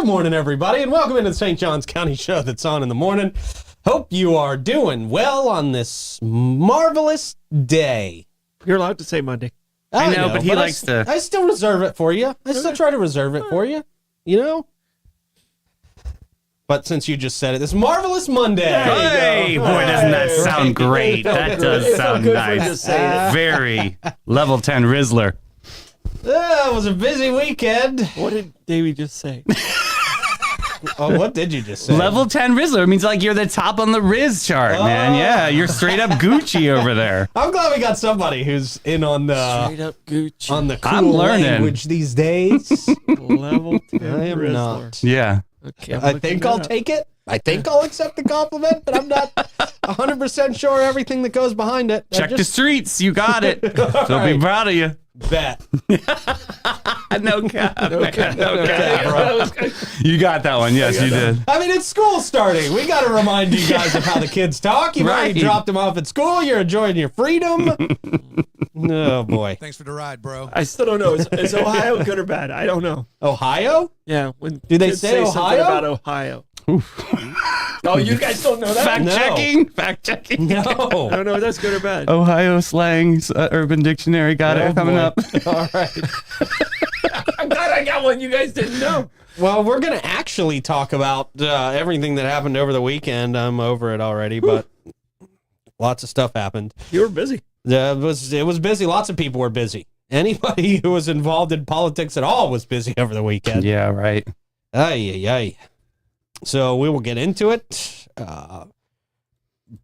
Good morning, everybody, and welcome into the St. Johns County show that's on in the morning. Hope you are doing well on this marvelous day. You're allowed to say Monday. I know, but he likes to... I still reserve it for you. I still try to reserve it for you, you know? But since you just said it, this marvelous Monday. Hey, boy, doesn't that sound great? That does sound nice. Very level 10 Rizzler. It was a busy weekend. What did Davey just say? Oh, what did you just say? Level 10 Rizzler means like you're the top on the Riz chart, man. Yeah, you're straight up Gucci over there. I'm glad we got somebody who's in on the Straight up Gucci. on the cool I'm learning. language these days. Level 10 I am Rizzler. not. Yeah. Okay, I think I'll take it. I think I'll accept the compliment, but I'm not 100% sure everything that goes behind it. Check the streets. You got it. They'll be proud of you. Bet. No cap. Okay, bro. You got that one. Yes, you did. I mean, it's school starting. We got to remind you guys of how the kids talk. You've already dropped them off at school. You're enjoying your freedom. Oh, boy. Thanks for the ride, bro. I still don't know. Is Ohio good or bad? I don't know. Ohio? Yeah. When Do they kids say something Ohio? about Ohio. Oh, you guys don't know that? Fact checking. No. I don't know if that's good or bad. Ohio slangs, Urban Dictionary. Got it coming boy. up. All right. I'm glad I got one you guys didn't know. Well, we're going to actually talk about everything that happened over the weekend. I'm over it already, but lots of stuff happened. You were busy. It was busy. Lots of people were busy. Anybody who was involved in politics at all was busy over the weekend. Yeah, right. Ay, ay, ay. So we will get into it.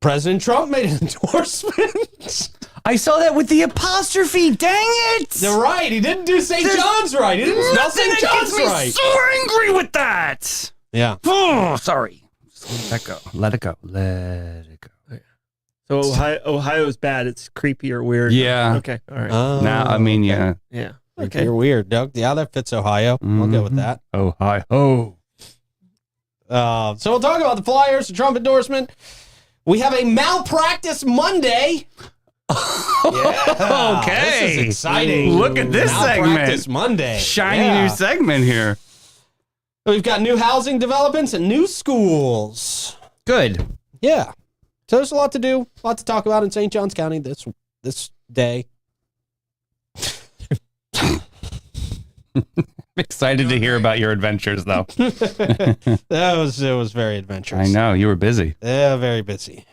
President Trump made an endorsement. I saw that with the apostrophe. Dang it! They're right. He didn't do St. John's right. He didn't spell St. John's right. So angry with that. Yeah. Oh, sorry. Just let it go. Let it go. Let it go. So Ohio's bad. It's creepy or weird. Yeah. Okay. All right. Now, I mean, yeah. Yeah. Okay. You're weird, Doug. Yeah, that fits Ohio. I'll go with that. Ohio. So we'll talk about the Flyers, the Trump endorsement. We have a malpractice Monday. Yeah, Okay. this is exciting. Look at this Malpractice segment. Monday. Shiny Yeah. new segment here. We've got new housing developments and new schools. Good. Yeah. So there's a lot to do, a lot to talk about in St. Johns County this day. Excited to hear about your adventures, though. It was very adventurous. I know. You were busy. Yeah, very busy.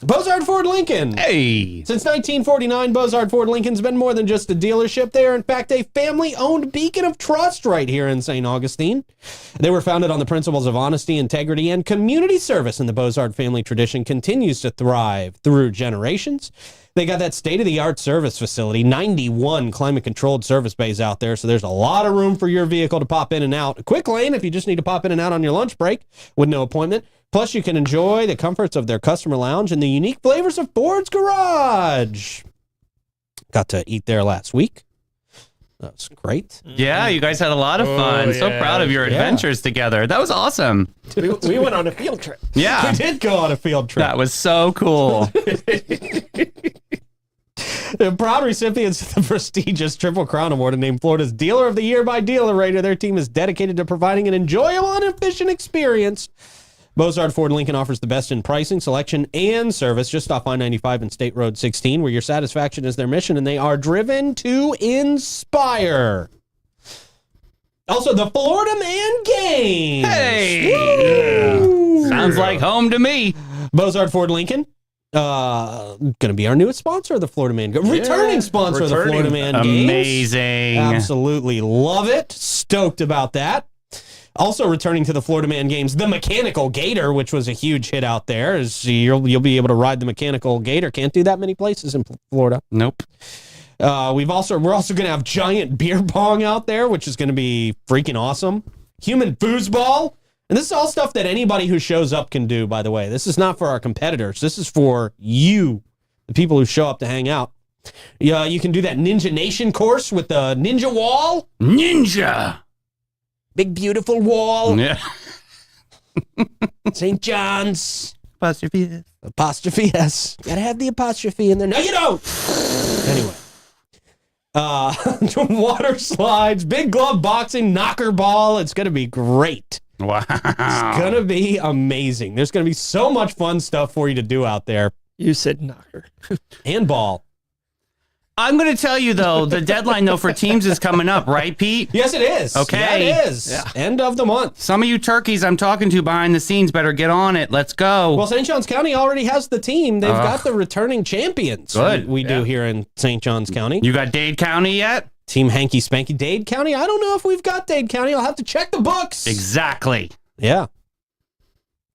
Bozard Ford Lincoln. Hey. Since 1949, Bozard Ford Lincoln's been more than just a dealership. They are, in fact, a family-owned beacon of trust right here in St. Augustine. They were founded on the principles of honesty, integrity, and community service, and the Bozard family tradition continues to thrive through generations. They got that state-of-the-art service facility, 91 climate-controlled service bays out there, so there's a lot of room for your vehicle to pop in and out. A quick lane if you just need to pop in and out on your lunch break with no appointment. Plus, you can enjoy the comforts of their customer lounge and the unique flavors of Ford's Garage. Got to eat there last week. That was great. Yeah, you guys had a lot of fun. So proud of your adventures together. That was um. We went on a field trip. Yeah. We did go on a field trip. That was so cool. The proud recipients of the prestigious Triple Crown Award and named Florida's Dealer of the Year by Dealer Rater. Their team is dedicated to providing an enjoyable and efficient experience. Bozard Ford Lincoln offers the best in pricing, selection, and service just off I-95 and State Road 16, where your satisfaction is their mission, and they are driven to inspire. Also, the Florida Man Games. Hey. Woo! Sounds like home to me. Bozard Ford Lincoln. Going to be our newest sponsor of the Florida Man Games. Returning sponsor of the Florida Man Games. Amazing. Absolutely love it. Stoked about that. Also returning to the Florida Man Games, the Mechanical Gator, which was a huge hit out there. Is you'll be able to ride the Mechanical Gator. Can't do that many places in Florida. Nope. We're also going to have giant beer pong out there, which is going to be freaking awesome. Human foosball. And this is all stuff that anybody who shows up can do, by the way. This is not for our competitors. This is for you, the people who show up to hang out. Yeah, you can do that Ninja Nation course with the Ninja Wall. Ninja. Big, beautiful wall. Yeah. St. John's. Apostrophe S. Apostrophe S. Gotta have the apostrophe in there. No, you don't. Anyway. Water slides, big glove boxing, knocker ball. It's going to be great. Wow. It's going to be amazing. There's going to be so much fun stuff for you to do out there. You said knocker. And ball. I'm going to tell you, though, the deadline, though, for teams is coming up, right, Pete? Yes, it is. Okay. Yeah, it is. Yeah. End of the month. Some of you turkeys I'm talking to behind the scenes better get on it. Let's go. Well, St. Johns County already has the team. They've got the returning champions. Good. We do here in St. Johns County. You got Dade County yet? Team Hanky Spanky. Dade County? I don't know if we've got Dade County. I'll have to check the books. Exactly. Yeah.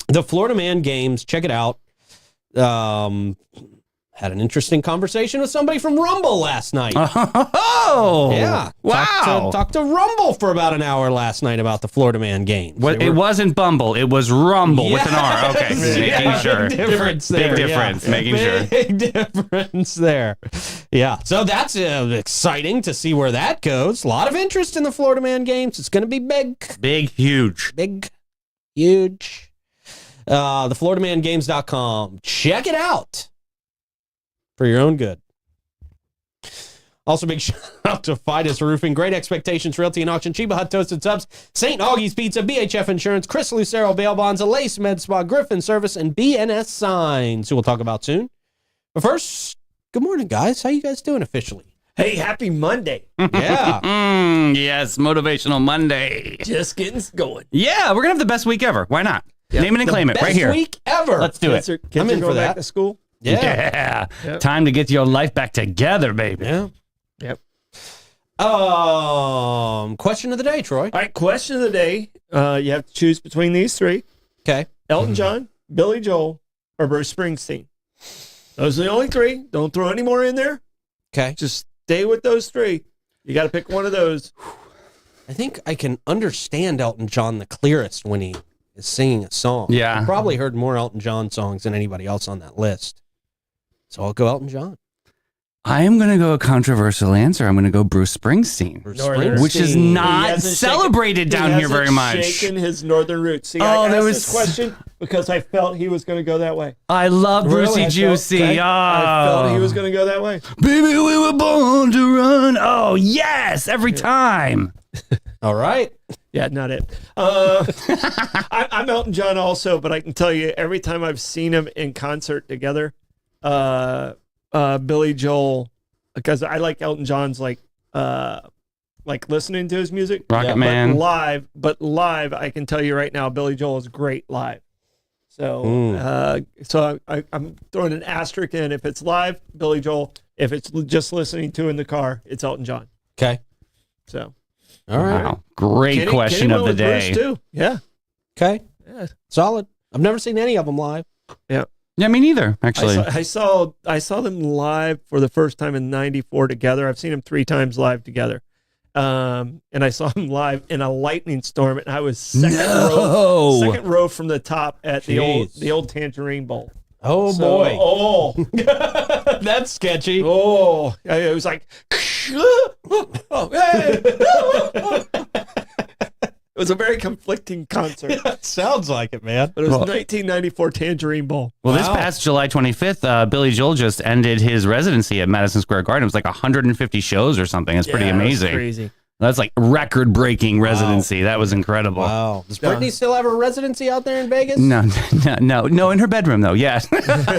The Florida Man games, check it out. Had an interesting conversation with somebody from Rumble last night. Oh, Yeah. Wow. Talked to Rumble for about an hour last night about the Florida Man games. It wasn't Bumble. It was Rumble with an R. Okay. Yes. Making Yeah, sure. Big difference there. Big difference. Making sure. Big difference there. Yeah. So that's exciting to see where that goes. A lot of interest in the Florida Man games. It's going to be big. Big, huge. Big, huge. TheFloridaManGames.com. Check it out for your own good. Also, big shout out to Fidus Roofing, Great Expectations Realty and Auction, Chiba Hut Toasted Subs, St. Augie's Pizza, BHF Insurance, Chris Lucero Bail Bonds, Alace Med Spa, Griffin Service, and BNS Signs, who we'll talk about soon. But first, good morning, guys. How you guys doing officially? Hey, happy Monday. Yeah. Yes, Motivational Monday. Just getting going. Yeah, we're going to have the best week ever. Why not? Name it and claim it right here. Best week ever. Let's do it. Kids I'm are in going for that. back to school. Yeah. Yep. Time to get your life back together, baby. Yeah. Yep. Question of the day, Troy. All right, question of the day. You have to choose between these three. Okay. Elton John, Billy Joel, or Bruce Springsteen. Those are the only three. Don't throw any more in there. Okay. Just stay with those three. You got to pick one of those. I think I can understand Elton John the clearest when he is singing a song. Yeah. I've probably heard more Elton John songs than anybody else on that list. So I'll go Elton John. I am going to go a controversial answer. I'm going to go Bruce Springsteen, Bruce Northern- Springsteen. which is He not hasn't celebrated shaken- down he here very hasn't much. shaken his northern roots. See, Oh, I there asked was- this question because I felt he was going to go that way. I love Brucey I felt- Juicy. okay? I felt he Oh. was going to go that way. Baby, we were born to run. Oh, yes, every time. All right. Yeah, not it. I'm Elton John also, but I can tell you every time I've seen him in concert together, Billy Joel, because I like Elton John's like listening to his music. Rocket Yeah, Man. But live, I can tell you right now, Billy Joel is great live. So, I'm throwing an asterisk in. If it's live, Billy Joel. If it's just listening to in the car, it's Elton John. Okay. So, All right. Wow. Great Kenny- question Kenny of the went with Bruce, day. too. Yeah. Okay. Yeah. Solid. I've never seen any of them live. Yeah. Yeah, me neither, actually. I saw them live for the first time in '94 together. I've seen them 3 times live together, and I saw them live in a lightning storm, and I was second row from the top at the Jeez. old Tangerine Bowl. Oh, So- boy. Oh, That's sketchy. oh! It was like, oh, hey. It was a very conflicting concert, Sounds like it, man. but it was Well- 1994 Tangerine Bowl. Well, this Wow. past July 25th, Billy Joel just ended his residency at Madison Square Garden. It was like 150 shows or something. It's pretty Yeah, it was amazing. crazy. That's like record-breaking residency. That was incredible. Wow. Does Brittany still have a residency out there in Vegas? No, in her bedroom though. Yeah.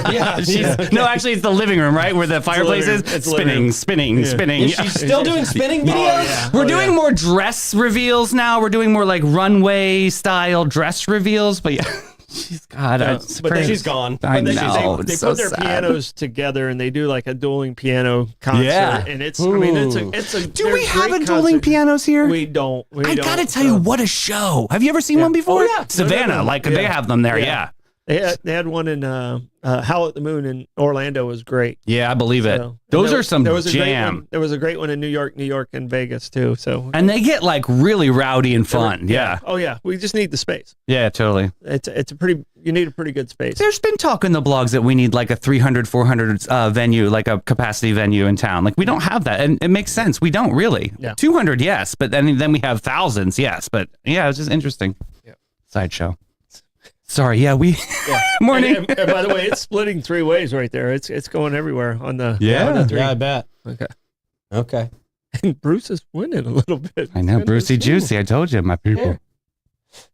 Yeah. No, actually, it's the living room, right, where the fireplace living is room. It's the living room. spinning. Is Yeah. she still doing spinning videos? yeah. We're Oh, doing yeah. more dress reveals now. We're doing more like runway style dress reveals. But yeah, she's God. Yeah, It's but crazy. She's gone. I But know. they It's put so their sad. pianos together and they do like a dueling piano concert. Yeah. And it's a Do we have a dueling pianos here? We don't. I gotta tell you, what a show! Have you ever seen one before? Oh, yeah. Savannah, No. like they Yeah. have them there. Yeah. Yeah, They had one in Howl at the Moon in Orlando was great. yeah, I believe it. So- Those and are some there was a great jam, one- There was a great one in New York, and Vegas too. So and they get like really rowdy and fun. Yeah, Oh yeah. We just need the space. yeah, totally. You need a pretty good space. There's been talk in the blogs that we need like a 300, 400 venue, like a capacity venue in town. Like we don't have that, and it makes sense. We don't really. Yeah. 200, yes, but then we have thousands, yes. But yeah, it's just interesting. Yeah. Sideshow. Sorry, yeah, we Yeah. morning. And by the way, it's splitting 3 ways right there. It's going everywhere on the Yeah. on the 3. Yeah, I bet. Okay. Okay. And Bruce is winning a little bit. I know, Brucey Juicy. I told you, my people. Yeah.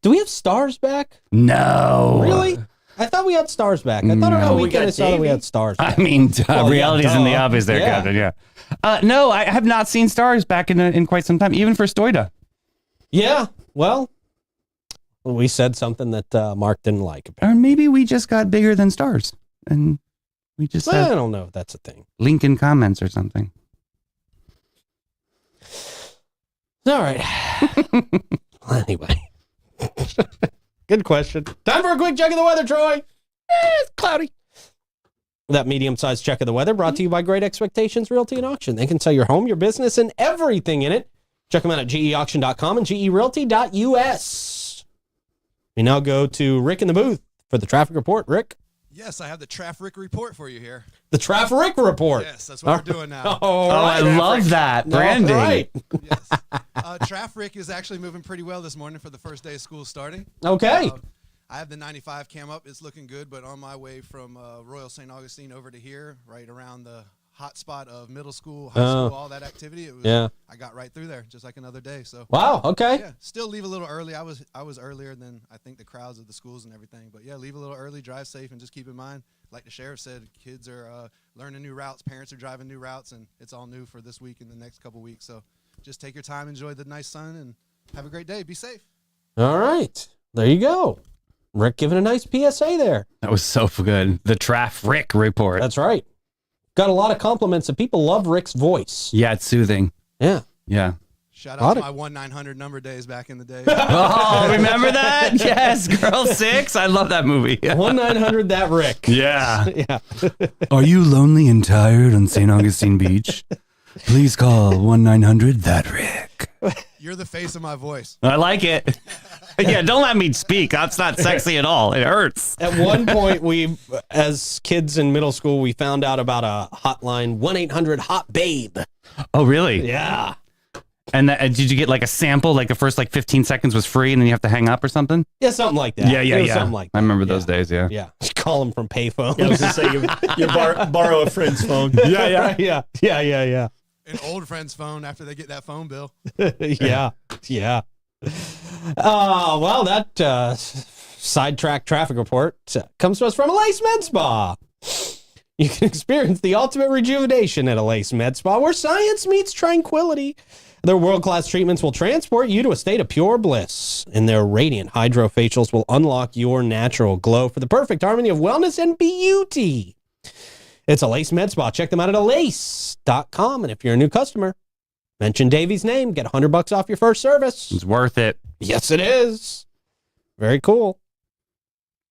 Do we have stars back? No. Really? I thought we had stars back. I thought on No. the We weekend got I saw that we Davey. had stars back. I mean, Well, reality's yeah, in the duh. obvious there, Yeah. Captain. Yeah. No, I have not seen stars back in quite some time, even for Stoida. Yeah, well, we said something that Mark didn't like. Or maybe we just got bigger than stars, and we just I have don't know if that's a thing. Lincoln comments or something. All right. Anyway. Good question. Time for a quick check of the weather, Troy. It's cloudy. That medium-sized check of the weather brought to you by Great Expectations Realty and Auction. They can sell your home, your business, and everything in it. Check them out at geauction.com and gerealty.us. We now go to Rick in the booth for the traffic report. Rick? Yes, I have the traffic report for you here. The traffic report. Yes, that's what we're doing now. All I right. love that branding. All right. Yes. Traffic is actually moving pretty well this morning for the first day of school starting. Okay. I have the 95 cam up. It's looking good, but on my way from Royal St. Augustine over to here, right around the hot spot of middle school, high school, all that activity, it was, Yeah. I got right through there just like another day. So Wow. Okay. yeah, still leave a little early. I was earlier than I think the crowds of the schools and everything. But yeah, leave a little early, drive safe, and just keep in mind, like the sheriff said, kids are learning new routes, parents are driving new routes, and it's all new for this week and the next couple weeks. So just take your time, enjoy the nice sun, and have a great day. Be safe. All right. There you go. Rick giving a nice PSA there. That was so good. The traffic report. That's right. Got a lot of compliments, and people love Rick's voice. Yeah, it's soothing. Yeah. Yeah. Shout out to my 1-900 number days back in the day. Oh, remember that? Yes, Girl 6. I love that movie. 1-900 that Rick. Yeah. Yeah. Are you lonely and tired on St. Augustine Beach? Please call 1-900 that Rick. You're the face of my voice. I like it. Yeah, don't let me speak. That's not sexy at all. It hurts. At one point, we, as kids in middle school, we found out about a hotline, 1-800-HOT-BABE. Oh, really? Yeah. And did you get like a sample? Like the first 15 seconds was free, and then you have to hang up or something? Yeah, something like that. Yeah. It was something like that. I remember those days. Yeah. Yeah. Call them from payphone. I was going to say, you borrow a friend's phone. Yeah. Yeah. An old friend's phone after they get that phone bill. Yeah. Well, that sidetrack traffic report comes to us from Lace Med Spa. You can experience the ultimate rejuvenation at a Lace Med Spa, where science meets tranquility. Their world-class treatments will transport you to a state of pure bliss, and their radiant hydrofacials will unlock your natural glow for the perfect harmony of wellness and beauty. It's a Lace Med Spa. Check them out at alace.com. And if you're a new customer, mention Davey's name. Get $100 off your first service. It's worth it. Yes, it is. Very cool.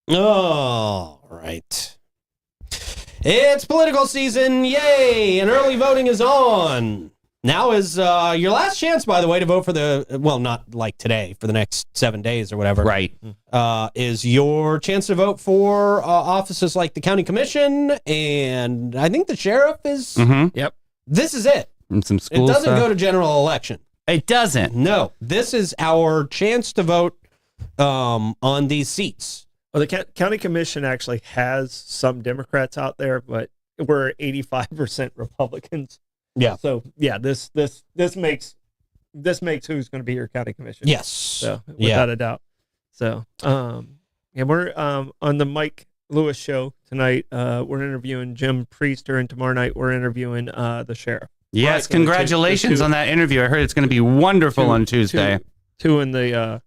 All right. It's political season. Yay. And early voting is on. Now is your last chance, by the way, to vote for not like today, for the next 7 days or whatever. Right. Is your chance to vote for offices like the county commission, and I think the sheriff is. Mm-hmm. Yep. This is it. And some It school doesn't stuff. go to general election. It doesn't. No, this is our chance to vote on these seats. Well, the county commission actually has some Democrats out there, but we're 85% Republicans. Yeah. So yeah, this makes who's going to be your county commission. Yes. So without a doubt. So yeah, we're on the Mike Lewis show tonight. We're interviewing Jim Priester, and tomorrow night we're interviewing the sheriff. Yes, Right, congratulations the two- on that interview. I heard it's going to be wonderful on Tuesday Two in the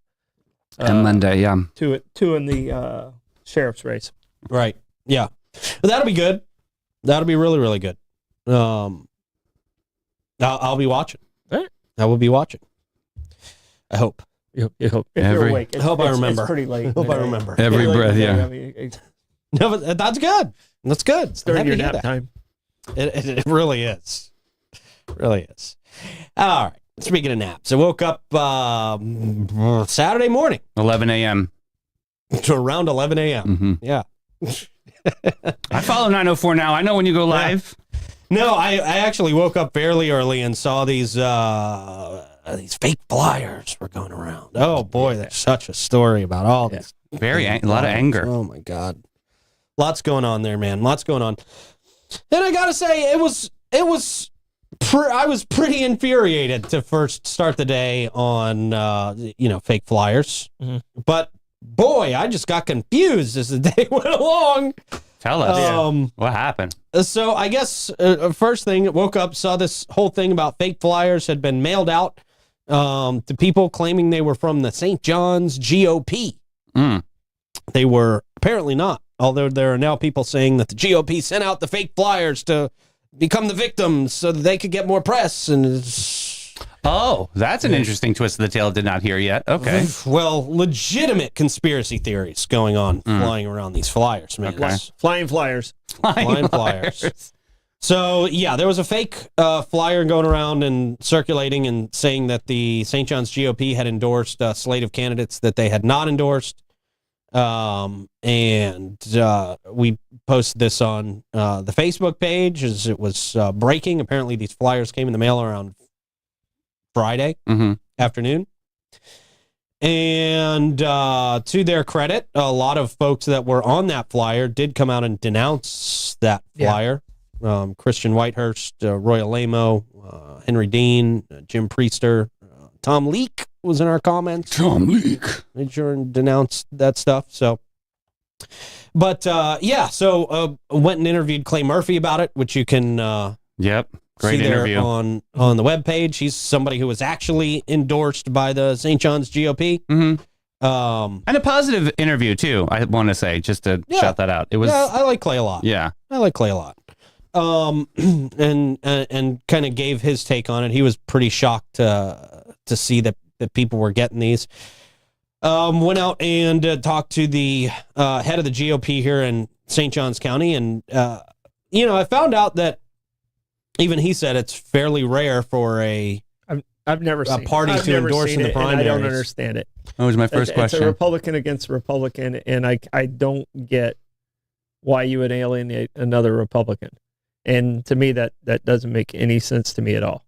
and Monday. Yeah. two in the sheriff's race. Right. Yeah. But that'll be good. That'll be really, really good. I'll be watching. All right. I will be watching. I hope. You hope if Every- you're awake. I hope I remember. It's pretty late. I hope I remember. Every breath, yeah. I mean, No, but that's good. That's good. it's I'm during happy your to hear nap that. time. It really is. Really is. All right. Speaking of naps, I woke up Saturday morning 11 a.m. to around 11 a.m. Mm-hmm. Yeah. I follow 904 now. I know when you go live. No, I actually woke up fairly early and saw these fake flyers were going around. Oh boy, there's such a story about all this. A lot of anger. Oh my God. Lots going on there, man. Lots going on. And I gotta say, it was I was pretty infuriated to first start the day on, fake flyers. Mhm. But boy, I just got confused as the day went along. Tell us. What happened? So I guess first thing, woke up, saw this whole thing about fake flyers had been mailed out to people claiming they were from the St. John's GOP. They were apparently not, although there are now people saying that the GOP sent out the fake flyers to become the victims so that they could get more press. And that's an interesting twist of the tale. Did not hear yet. Okay. Well, legitimate conspiracy theories going on flying around these flyers, man. Okay. Flying flyers. Flying flyers. So, yeah, there was a fake flyer going around and circulating and saying that the St. John's GOP had endorsed a slate of candidates that they had not endorsed. And we posted this on the Facebook page as it was breaking. Apparently, these flyers came in the mail around Friday afternoon. And to their credit, a lot of folks that were on that flyer did come out and denounce that flyer. Christian Whitehurst, Roy Alamo, Henry Dean, Jim Priester, Tom Leake was in our comments. Tom Leake. Made sure and denounced that stuff. So, but so went and interviewed Clay Murphy about it, which you can Great see interview there on the webpage. He's somebody who was actually endorsed by the St. John's GOP. and a positive interview too. I want to say, just to shout that out. It was. I like Clay a lot. Yeah, I like Clay a lot. And kind of gave his take on it. He was pretty shocked to see that people were getting these. Went out and talked to the head of the GOP here in St. Johns County, and I found out that even he said it's fairly rare for I've never seen party I've to never endorse seen in the it, and primaries. I don't understand it. that was my first question. It's a Republican against a Republican, and I don't get why you would alienate another Republican. And to me, that doesn't make any sense to me at all.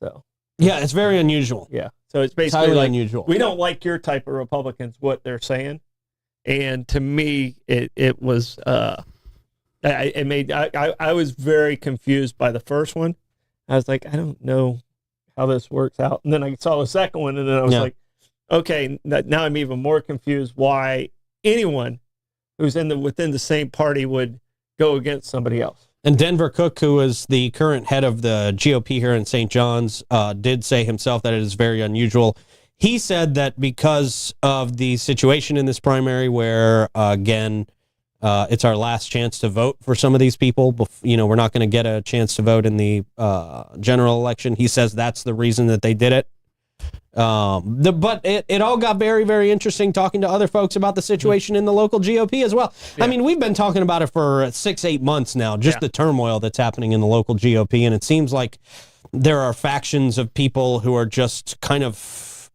So yeah, it's very unusual. yeah, so it's basically Highly like unusual. we don't like your type of Republicans. What they're saying, and to me, it was I was very confused by the first one. I was like, I don't know how this works out. And then I saw the second one, and then I was like, okay, now I'm even more confused why anyone who's within the same party would go against somebody else. And Denver Cook, who is the current head of the GOP here in St. John's, did say himself that it is very unusual. He said that because of the situation in this primary where, again, it's our last chance to vote for some of these people. We're not going to get a chance to vote in the general election. He says that's the reason that they did it. But it all got very, very interesting talking to other folks about the situation in the local GOP as well. Yeah. I mean, we've been talking about it for 6-8 months now, just the turmoil that's happening in the local GOP. And it seems like there are factions of people who are just kind of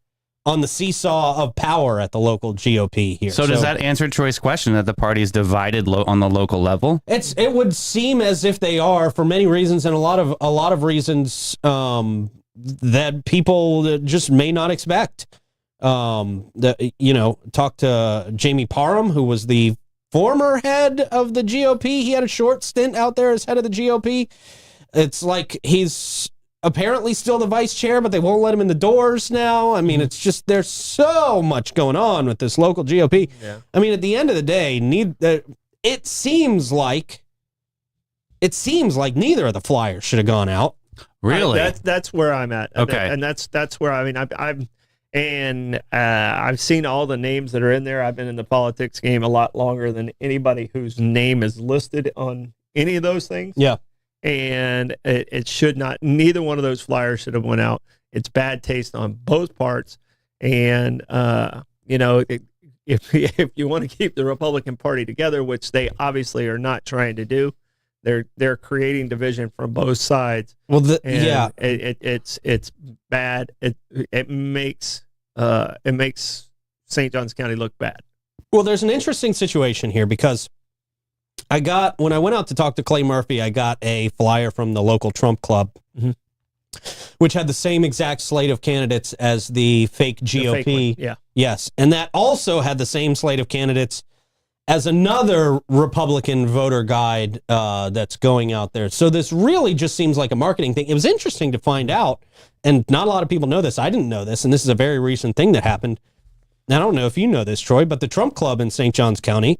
on the seesaw of power at the local GOP here. So does that answer Troy's question that the party is divided on the local level? It would seem as if they are for many reasons, and a lot of reasons that people just may not expect. Talk to Jamie Parham, who was the former head of the GOP. He had a short stint out there as head of the GOP. It's like he's apparently still the vice chair, but they won't let him in the doors now. I mean, it's just, there's so much going on with this local GOP. Yeah. I mean, at the end of the day, it seems like neither of the flyers should have gone out. Really? That's where I'm at. Okay. And that's where, I mean, I've seen all the names that are in there. I've been in the politics game a lot longer than anybody whose name is listed on any of those things. Yeah. And it should not, neither one of those flyers should have went out. It's bad taste on both parts. And, if you want to keep the Republican Party together, which they obviously are not trying to do, they're creating division from both sides. Well, it's bad. It makes St. Johns County look bad. Well, there's an interesting situation here because when I went out to talk to Clay Murphy, I got a flyer from the local Trump club, which had the same exact slate of candidates as the fake GOP. The fake one, yeah. Yes. And that also had the same slate of candidates as another Republican voter guide that's going out there. So this really just seems like a marketing thing. It was interesting to find out, and not a lot of people know this. I didn't know this, and this is a very recent thing that happened. I don't know if you know this, Troy, but the Trump Club in St. Johns County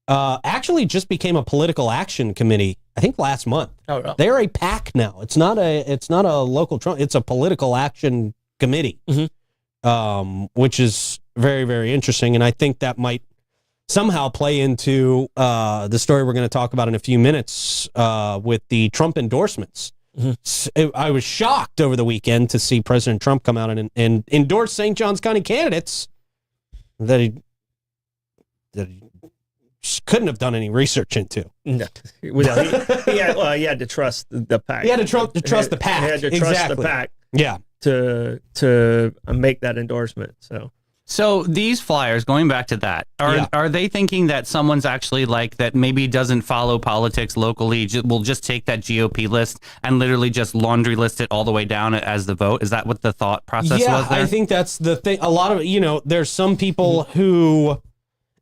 actually just became a political action committee, I think last month. Oh, no. They're a PAC now. It's not a local Trump. It's a political action committee, which is very, very interesting. And I think that might somehow play into the story we're going to talk about in a few minutes with the Trump endorsements. I was shocked over the weekend to see President Trump come out and endorse St. Johns County candidates that he couldn't have done any research into. No. Well, he had to trust the PAC. He had to trust the PAC. He had to trust the PAC. Yeah. To make that endorsement. So these flyers, going back to that, are they thinking that someone's actually like that maybe doesn't follow politics locally, will just take that GOP list and literally just laundry list it all the way down as the vote? Is that what the thought process was there? I think that's the thing. A lot of, there's some people who,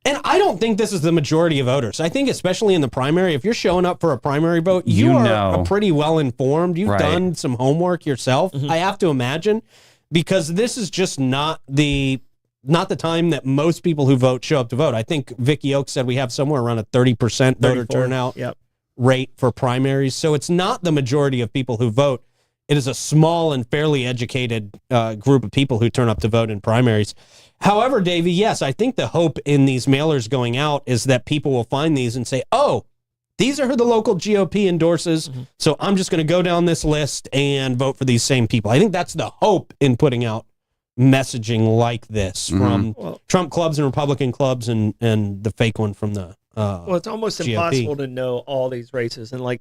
and I don't think this is the majority of voters. I think especially in the primary, if you're showing up for a primary vote, you are pretty well informed. You've done some homework yourself, I have to imagine, because this is just not the time that most people who vote show up to vote. I think Vicky Oaks said we have somewhere around a 30% voter turnout rate for primaries. So it's not the majority of people who vote. It is a small and fairly educated group of people who turn up to vote in primaries. However, Davey, yes, I think the hope in these mailers going out is that people will find these and say, oh, these are who the local GOP endorses, so I'm just going to go down this list and vote for these same people. I think that's the hope in putting out messaging like this from Trump clubs and Republican clubs and the fake one from the it's almost GOP. impossible to know all these races, and when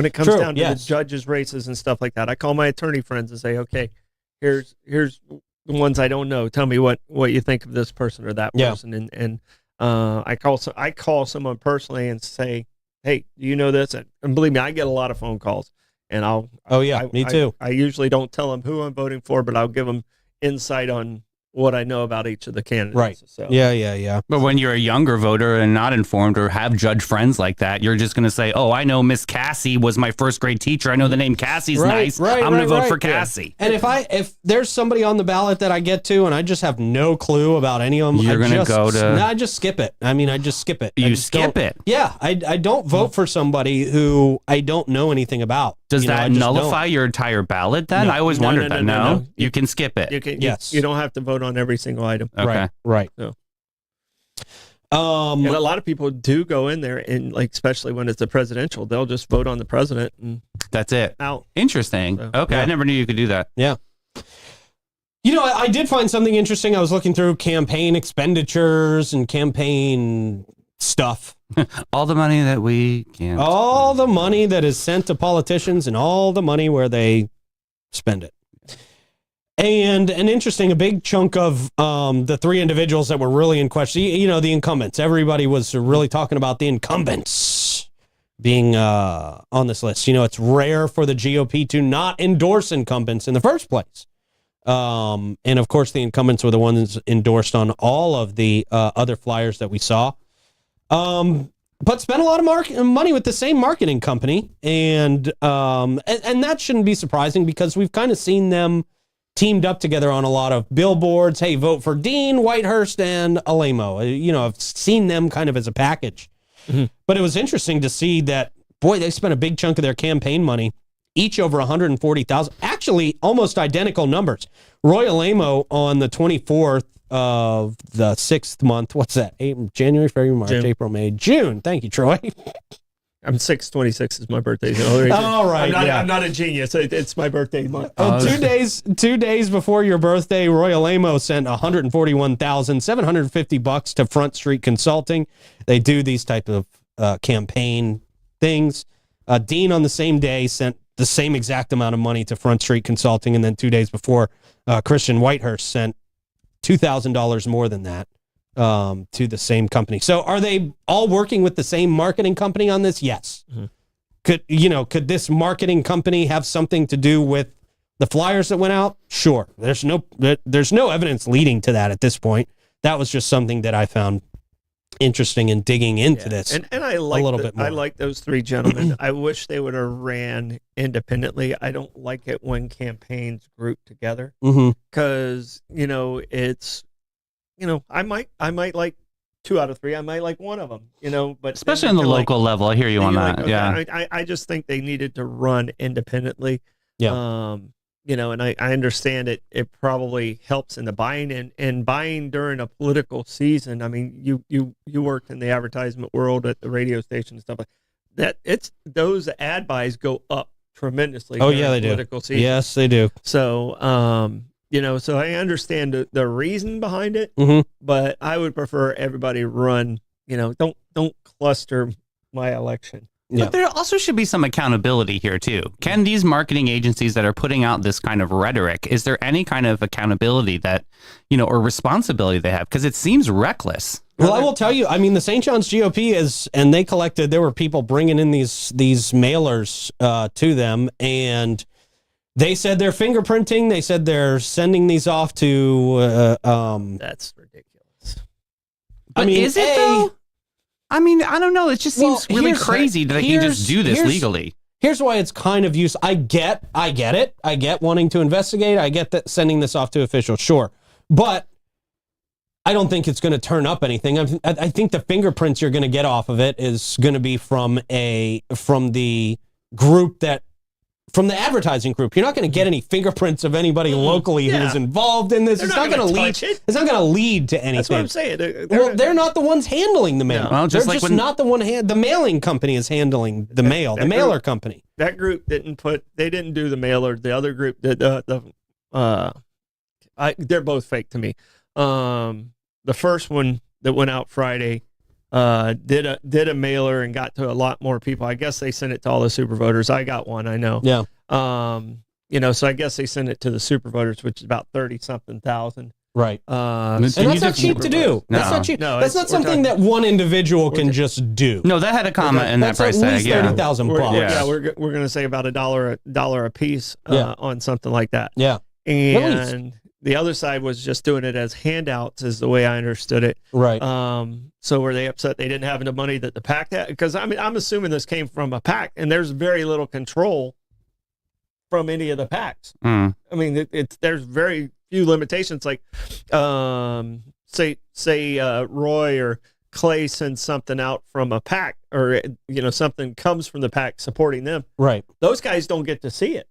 it comes down to the judges' races and stuff like that, I call my attorney friends and say, okay, here's the ones I don't know, tell me what you think of this person or that person. And I call someone personally and say, hey, do you know this? And believe me, I get a lot of phone calls, and me too. I usually don't tell them who I'm voting for, but I'll give them insight on what I know about each of the candidates. Right. So. Yeah. But when you're a younger voter and not informed or have judge friends like that, you're just going to say, oh, I know Miss Cassie was my first grade teacher. I know the name Cassie's nice. I'm going to vote for Cassie. And if there's somebody on the ballot that I get to and I just have no clue about any of them, I just skip it. I just skip it. You skip it? Yeah. I don't vote for somebody who I don't know anything about. Does that nullify your entire ballot then? No. I always wondered that. No. You can skip it. You don't have to vote on every single item. Okay. Right. So. And a lot of people do go in there and especially when it's a presidential, they'll just vote on the president and that's it. Out. Interesting. So, okay. I never knew you could do that. Yeah. I did find something interesting. I was looking through campaign expenditures and campaign stuff. All the money that we can. All the money that is sent to politicians and all the money where they spend it. And a big chunk of the three individuals that were really in question, the incumbents. Everybody was really talking about the incumbents being on this list. It's rare for the GOP to not endorse incumbents in the first place. And of course, the incumbents were the ones endorsed on all of the other flyers that we saw. But spent a lot of money with the same marketing company. And that shouldn't be surprising because we've kind of seen them teamed up together on a lot of billboards. Hey, vote for Dean, Whitehurst, and Alamo. I've seen them kind of as a package. But it was interesting to see that, boy, they spent a big chunk of their campaign money, each over $140,000. Actually, almost identical numbers. Roy Alamo on the 24th of the 6th month. What's that? January, February, March, April, May, June. Thank you, Troy. I'm 6/26 is my birthday. All right. I'm not a genius. It's my birthday month. 2 days before your birthday, Roy Alamo sent $141,750 to Front Street Consulting. They do these type of campaign things. Dean on the same day sent the same exact amount of money to Front Street Consulting, and then 2 days before, Christian Whitehurst sent $2,000 more than that to the same company. So are they all working with the same marketing company on this? Yes. Could this marketing company have something to do with the flyers that went out? Sure. There's no evidence leading to that at this point. That was just something that I found interesting in digging into this. And I like a little bit more. I like those three gentlemen. I wish they would have ran independently. I don't like it when campaigns group together because it's I might like 2 out of 3. I might like one of them. But especially on the local level. I hear you on that. Okay, yeah. I just think they needed to run independently. Yeah. And I understand it probably helps in the buying and buying during a political season. I mean, you worked in the advertisement world at the radio station and stuff like that. Those ad buys go up tremendously. Oh yeah, they do. Political season. Yes, they do. So, so I understand the reason behind it, but I would prefer everybody run. Don't cluster my election. Yeah. But there also should be some accountability here too. Can these marketing agencies that are putting out this kind of rhetoric, is there any kind of accountability that, or responsibility they have? Because it seems reckless. Well, I will tell you, I mean, the St. John's GOP and they collected, there were people bringing in these mailers to them, and they said they're fingerprinting. They said they're sending these off to. That's ridiculous. But is it though? I mean, I don't know. It just seems really crazy that they can just do this legally. Here's why it's kind of used. I get it. I get wanting to investigate. I get that sending this off to officials, sure. But I don't think it's going to turn up anything. I think the fingerprints you're going to get off of it is going to be from the group from the advertising group. You're not going to get any fingerprints of anybody locally who is involved in this. It's not going to lead. It's not going to lead to anything. That's what I'm saying. They're not the ones handling the mail. No. Well, they're just not the one. The mailing company is handling the mail. The mailer company. That group didn't do the mailer. The other group did. They're both fake to me. The first one that went out Friday did a mailer and got to a lot more people. I guess they sent it to all the super voters. I got one, I know. Yeah. So I guess they sent it to the super voters, which is about 30-something thousand. Right. And that's not cheap to do. No. That's not cheap. No, that's not something that one individual can just do. No, that had a comma in that price at least tag. Yeah. $30,000. Yeah, we're going to say about $1 a piece on something like that. Yeah. And the other side was just doing it as handouts, is the way I understood it. Right. So were they upset they didn't have enough money that the PAC had? Because I'm assuming this came from a PAC, and there's very little control from any of the PACs. I mean, there's very few limitations. Like, say Roy or Clay sends something out from a PAC, or something comes from the PAC supporting them. Right. Those guys don't get to see it.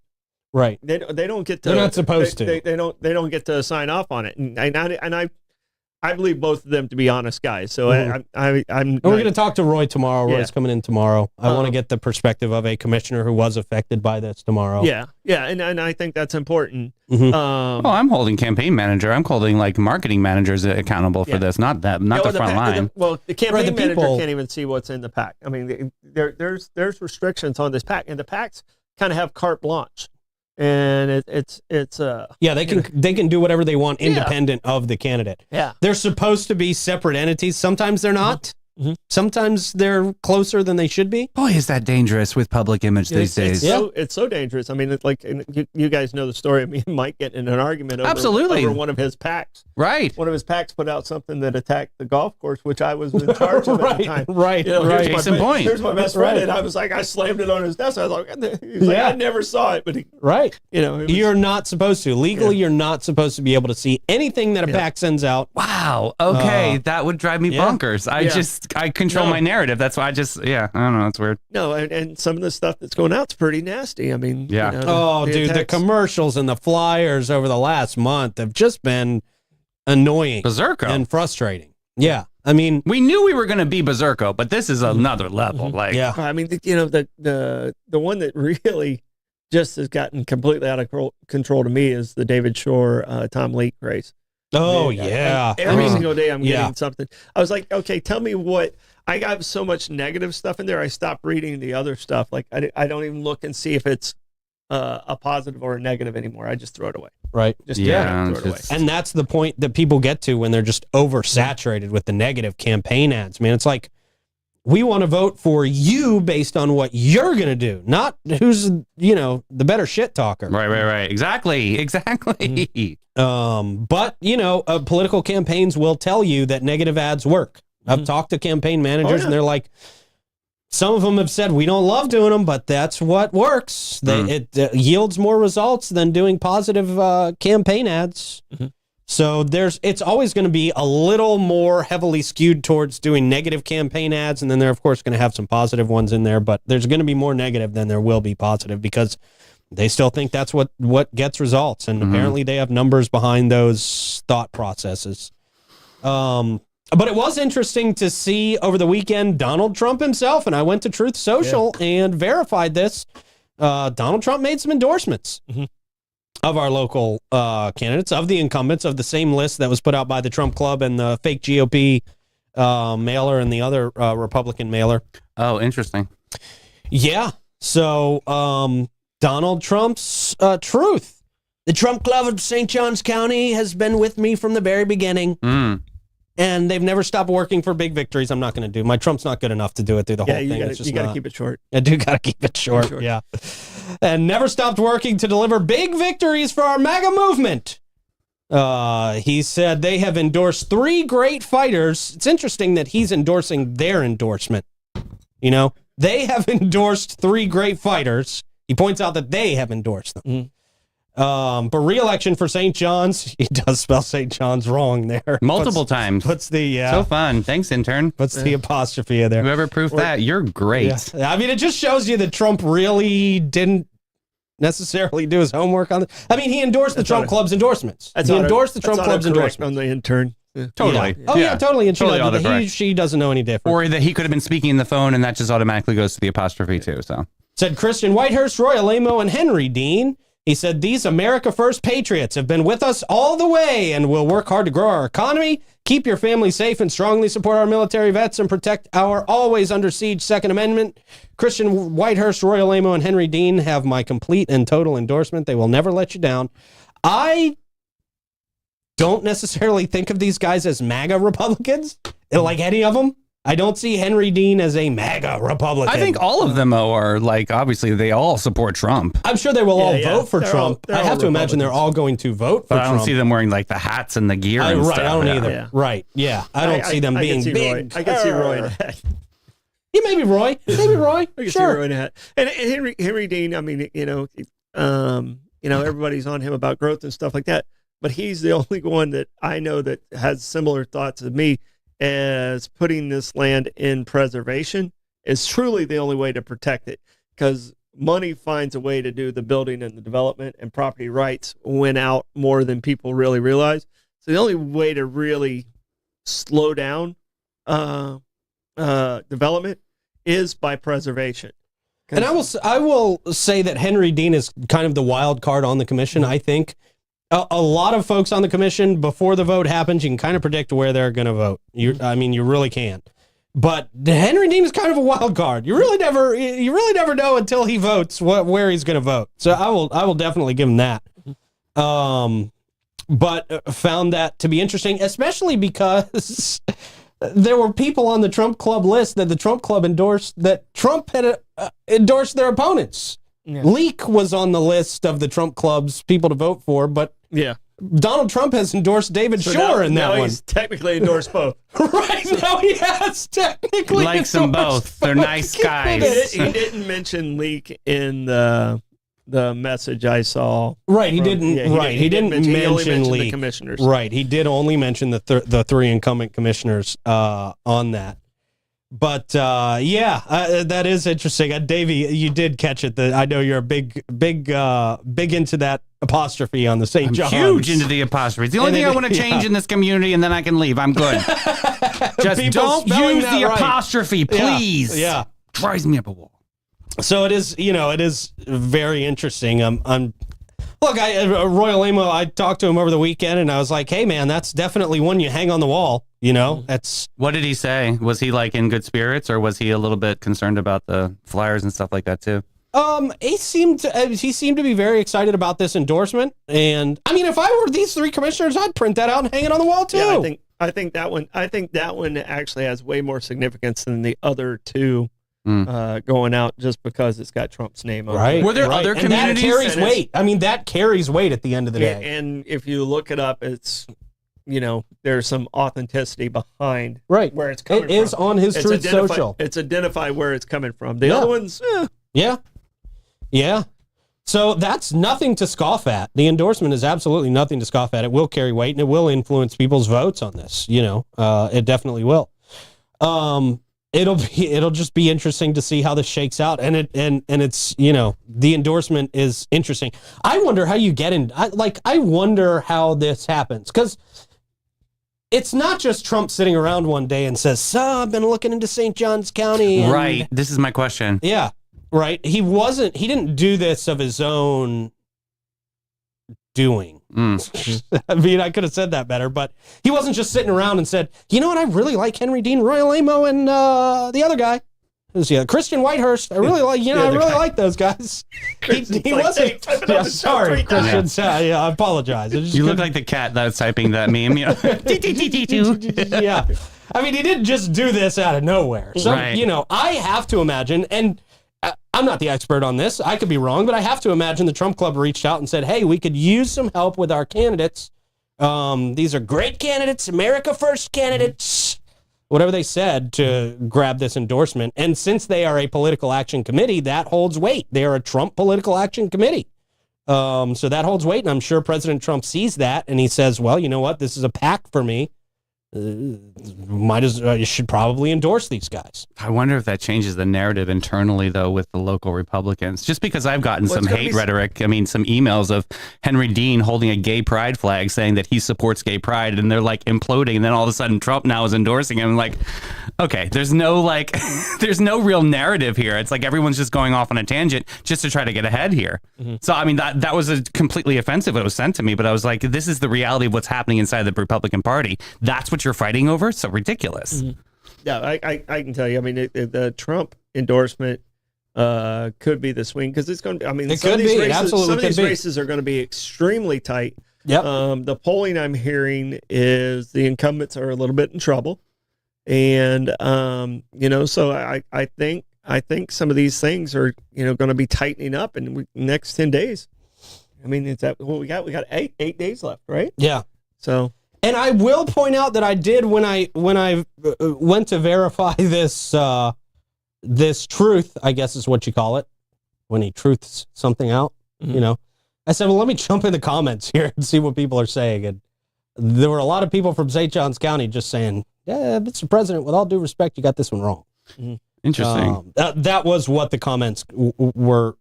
Right. They don't get to. They're not supposed to. They don't get to sign off on it. And I believe both of them to be honest guys. So I'm. And we're going to talk to Roy tomorrow. Yeah. Roy's coming in tomorrow. I want to get the perspective of a commissioner who was affected by this tomorrow. Yeah, and I think that's important. I'm holding campaign manager. I'm holding marketing managers accountable for this, not the front line. The campaign manager can't even see what's in the PAC. I mean, there's restrictions on this PAC, and the PACs kind of have carte blanche. And it's they can do whatever they want independent of the candidate. Yeah, they're supposed to be separate entities. Sometimes they're not. Sometimes they're closer than they should be. Boy, is that dangerous with public image these days. It's so dangerous. I mean, it's like, you guys know the story of me and Mike getting in an argument over one of his PACs. Right. One of his PACs put out something that attacked the golf course, which I was in charge of at the time. Right. Case in point. Here's my best friend, and I was like, I slammed it on his desk. I was like, I never saw it, but you're not supposed to. Legally, you're not supposed to be able to see anything that a PAC sends out. Wow. Okay, that would drive me bonkers. I control my narrative. That's why I don't know. That's weird. No, and some of the stuff that's going out's pretty nasty. I mean, the commercials and the flyers over the last month have just been annoying, berserko, and frustrating. Yeah, I mean, we knew we were going to be berserko, but this is another level. I mean, the one that really just has gotten completely out of control to me is the David Shore, Tom Leake race. Oh, yeah. Every single day I'm getting something. I was like, okay, tell me what. I got so much negative stuff in there, I stopped reading the other stuff. Like, I don't even look and see if it's a positive or a negative anymore. I just throw it away. Right. Throw it away. And that's the point that people get to when they're just oversaturated with the negative campaign ads, man. It's like, we want to vote for you based on what you're going to do, not who's, the better shit talker. Right. Exactly. But, political campaigns will tell you that negative ads work. I've talked to campaign managers, and they're like, some of them have said, we don't love doing them, but that's what works. It yields more results than doing positive campaign ads. So it's always going to be a little more heavily skewed towards doing negative campaign ads, and then they're, of course, going to have some positive ones in there, but there's going to be more negative than there will be positive because they still think that's what gets results, and apparently they have numbers behind those thought processes. But it was interesting to see over the weekend Donald Trump himself, and I went to Truth Social and verified this. Donald Trump made some endorsements of our local candidates, of the incumbents, of the same list that was put out by the Trump Club and the fake GOP mailer and the other Republican mailer. Oh, interesting. Yeah. So Donald Trump's Truth. The Trump Club of St. Johns County has been with me from the very beginning. And they've never stopped working for big victories. I'm not going to do. My Trump's not good enough to do it through the whole thing. You got to keep it short. I do got to keep it short. Yeah. And never stopped working to deliver big victories for our MAGA movement. He said they have endorsed 3 great fighters. It's interesting that he's endorsing their endorsement. You know, they have endorsed 3 great fighters. He points out that they have endorsed them. But re-election for St. John's, he does spell St. John's wrong there. Multiple times. What's the so fun. Thanks, intern. What's the apostrophe in there? Whoever proved that, you're great. Yeah. I mean, it just shows you that Trump really didn't necessarily do his homework on it. I mean, he endorsed the Trump Club's endorsements. He endorsed the Trump Club's endorsements on the intern. Totally. Yeah. Oh yeah, totally. And totally she doesn't know any different. Or that he could have been speaking in the phone, and that just automatically goes to the apostrophe too. So said Christian Whitehurst, Roy Alamo, and Henry Dean. He said, these America First patriots have been with us all the way and will work hard to grow our economy, keep your family safe, and strongly support our military vets and protect our always under siege Second Amendment. Christian Whitehurst, Roy Alamo, and Henry Dean have my complete and total endorsement. They will never let you down. I don't necessarily think of these guys as MAGA Republicans, like any of them. I don't see Henry Dean as a MAGA Republican. I think all of them are like, obviously, they all support Trump. I'm sure they will all vote for Trump. I have to imagine they're all going to vote for Trump. But I don't see them wearing like the hats and the gear and stuff. I don't either. Yeah. Right, yeah. I don't see them being big. I can see Roy in a hat. Yeah, maybe Roy. Maybe Roy. I can see Roy in a hat. And Henry Dean, I mean, everybody's on him about growth and stuff like that. But he's the only one that I know that has similar thoughts as me, as putting this land in preservation is truly the only way to protect it, because money finds a way to do the building and the development, and property rights win out more than people really realize. So the only way to really slow down development is by preservation. And I will say that Henry Dean is kind of the wild card on the commission. I think a lot of folks on the commission, before the vote happens, you can kind of predict where they're going to vote. You really can. But Henry Dean is kind of a wild card. You really never know until he votes where he's going to vote. So I will definitely give him that. But found that to be interesting, especially because there were people on the Trump Club list that the Trump Club endorsed, that Trump had endorsed their opponents. Yeah. Leak was on the list of the Trump Club's people to vote for, but Donald Trump has endorsed David Shore in that one. He's technically endorsed both. Right, now he has technically likes them both. They're nice guys. He didn't mention Leak in the message I saw. Right, he didn't mention Leak. The commissioners. Right, he did only mention the 3 incumbent commissioners on that. But that is interesting. Davey, you did catch it. I know you're a big into that apostrophe on the St. John's. Huge into the apostrophe. It's the only thing I want to change in this community, and then I can leave. I'm good. Just don't use the apostrophe, please. Yeah. Drives me up a wall. So it is very interesting. Look, Roy Alamo, I talked to him over the weekend, and I was like, hey, man, that's definitely one you hang on the wall. That's. What did he say? Was he like in good spirits, or was he a little bit concerned about the flyers and stuff like that too? He seemed to be very excited about this endorsement. And I mean, if I were these 3 commissioners, I'd print that out and hang it on the wall too. Yeah, I think that one actually has way more significance than the other 2. Going out just because it's got Trump's name on it. Right. Were there other communities? That carries weight. I mean, that carries weight at the end of the day. And if you look it up, it's, there's some authenticity behind Right. where it's coming It from. is on his It's Truth Social. It's identified where it's coming from. The other ones, Yeah. Yeah. So that's nothing to scoff at. The endorsement is absolutely nothing to scoff at. It will carry weight and it will influence people's votes on this. It definitely will. It'll just be interesting to see how this shakes out. And it's, the endorsement is interesting. I wonder how you get in. I wonder how this happens, because it's not just Trump sitting around one day and says, "So I've been looking into St. Johns County." Right. This is my question. Yeah. Right. He didn't do this of his own doing. I mean, I could have said that better, but he wasn't just sitting around and said, "You know what? I really like Henry Dean, Royal Amo, and the other guy. Christian Whitehurst. I really like, like those guys." He wasn't. Yeah, sorry, Christian. Yeah, I apologize. You look like the cat that was typing that meme. Yeah. I mean, he didn't just do this out of nowhere. So, right. I have to imagine, and I'm not the expert on this. I could be wrong, but I have to imagine the Trump Club reached out and said, "Hey, we could use some help with our candidates. These are great candidates, America First candidates," whatever they said, to grab this endorsement. And since they are a political action committee, that holds weight. They are a Trump political action committee. So that holds weight, and I'm sure President Trump sees that, and he says, "Well, you know what? This is a pack for me. You should probably endorse these guys." I wonder if that changes the narrative internally, though, with the local Republicans. Just because I've gotten some hate rhetoric, I mean, some emails of Henry Dean holding a gay pride flag saying that he supports gay pride, and they're like imploding, and then all of a sudden Trump now is endorsing him. Like, okay, there's no there's no real narrative here. It's like everyone's just going off on a tangent just to try to get ahead here. Mm-hmm. So, I mean, that was completely offensive when it was sent to me, but I was like, this is the reality of what's happening inside the Republican Party. That's what you're fighting over? So ridiculous. Mm-hmm. Yeah, I can tell you. I mean, the Trump endorsement could be the swing, because it's going to be. I mean, some of these races are going to be extremely tight. Yep. The polling I'm hearing is the incumbents are a little bit in trouble, and so I think some of these things are going to be tightening up in the next 10 days. I mean, it's that what we got. We got eight days left, right? Yeah. So. And I will point out that I did, when I went to verify this this truth, I guess is what you call it, when he truths something out. Mm-hmm. I said, well, let me jump in the comments here and see what people are saying. And there were a lot of people from St. Johns County just saying, "Yeah, Mr. President, with all due respect, you got this one wrong." Mm-hmm. Interesting. That was what the comments were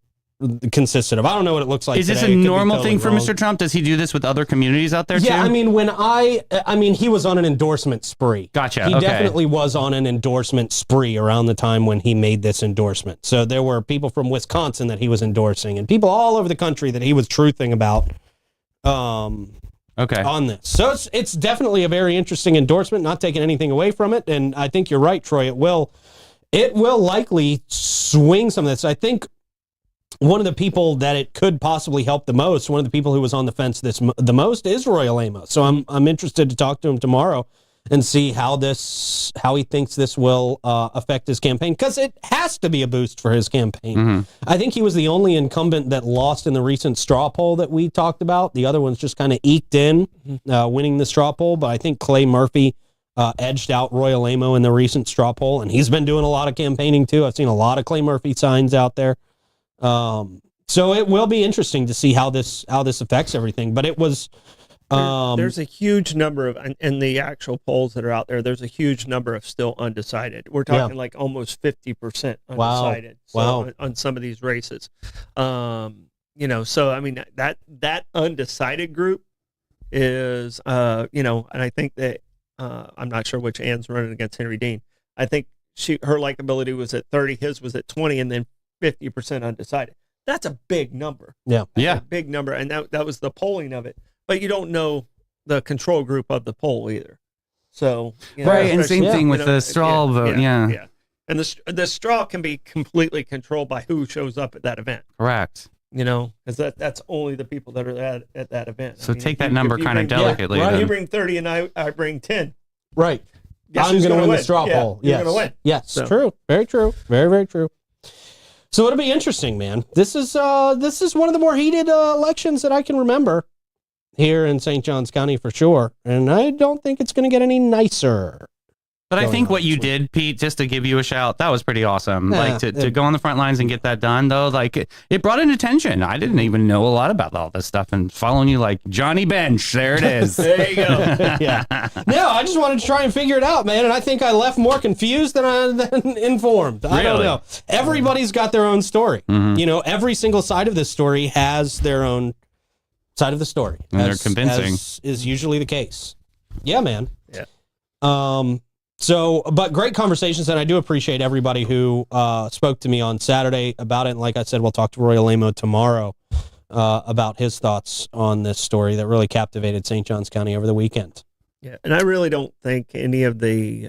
consisted of. I don't know what it looks like. Is this a normal thing for Mr. Trump? Does he do this with other communities out there too? Yeah, I mean, he was on an endorsement spree. Gotcha. He definitely was on an endorsement spree around the time when he made this endorsement. So there were people from Wisconsin that he was endorsing, and people all over the country that he was truthing about on this. So it's definitely a very interesting endorsement, not taking anything away from it. And I think you're right, Troy. It will likely swing some of this. I think one of the people that it could possibly help the most, one of the people who was on the fence the most, is Royal Amos. So I'm interested to talk to him tomorrow and see how he thinks this will affect his campaign, because it has to be a boost for his campaign. Mm-hmm. I think he was the only incumbent that lost in the recent straw poll that we talked about. The other ones just kind of eked in, winning the straw poll. But I think Clay Murphy edged out Royal Amo in the recent straw poll, and he's been doing a lot of campaigning too. I've seen a lot of Clay Murphy signs out there. So it will be interesting to see how this affects everything. But it was there's a huge number of, in the actual polls that are out there, there's a huge number of still undecided. We're talking like almost 50% undecided. Wow. On some of these races. So I mean, that undecided group is and I think that I'm not sure which Ann's running against Henry Dean. I think her likability was at 30, his was at 20, and then 50% undecided. That's a big number. Yeah. A big number. And that was the polling of it. But you don't know the control group of the poll either. So, right. And same thing with the straw vote. Yeah. And the straw can be completely controlled by who shows up at that event. Correct. Because that's only the people that are at that event. So take that number kind of delicately. Yeah, you bring 30 and I bring 10. Right. I'm going to win the straw poll. You're going to win. Yes. So. True. Very true. Very, very true. So it'll be interesting, man. This is one of the more heated elections that I can remember here in St. Johns County for sure. And I don't think it's going to get any nicer. But I going think on what you this week. did, Pete, just to give you a shout, that was pretty awesome. Yeah, Like to go on the front lines and get that done, though, like it brought in attention. I didn't even know a lot about all this stuff, and following you like Johnny Bench, there it is. There you go. Yeah. No, I just wanted to try and figure it out, man. And I think I left more confused than informed. I don't Really? know. Everybody's got their own story. You know, every single side of this story has their own side of the story. And they're convincing. As is usually the case. Yeah, man. Yeah. So, but great conversations, and I do appreciate everybody who spoke to me on Saturday about it. And like I said, we'll talk to Roy Alamo tomorrow about his thoughts on this story that really captivated St. Johns County over the weekend. Yeah, and I really don't think any of the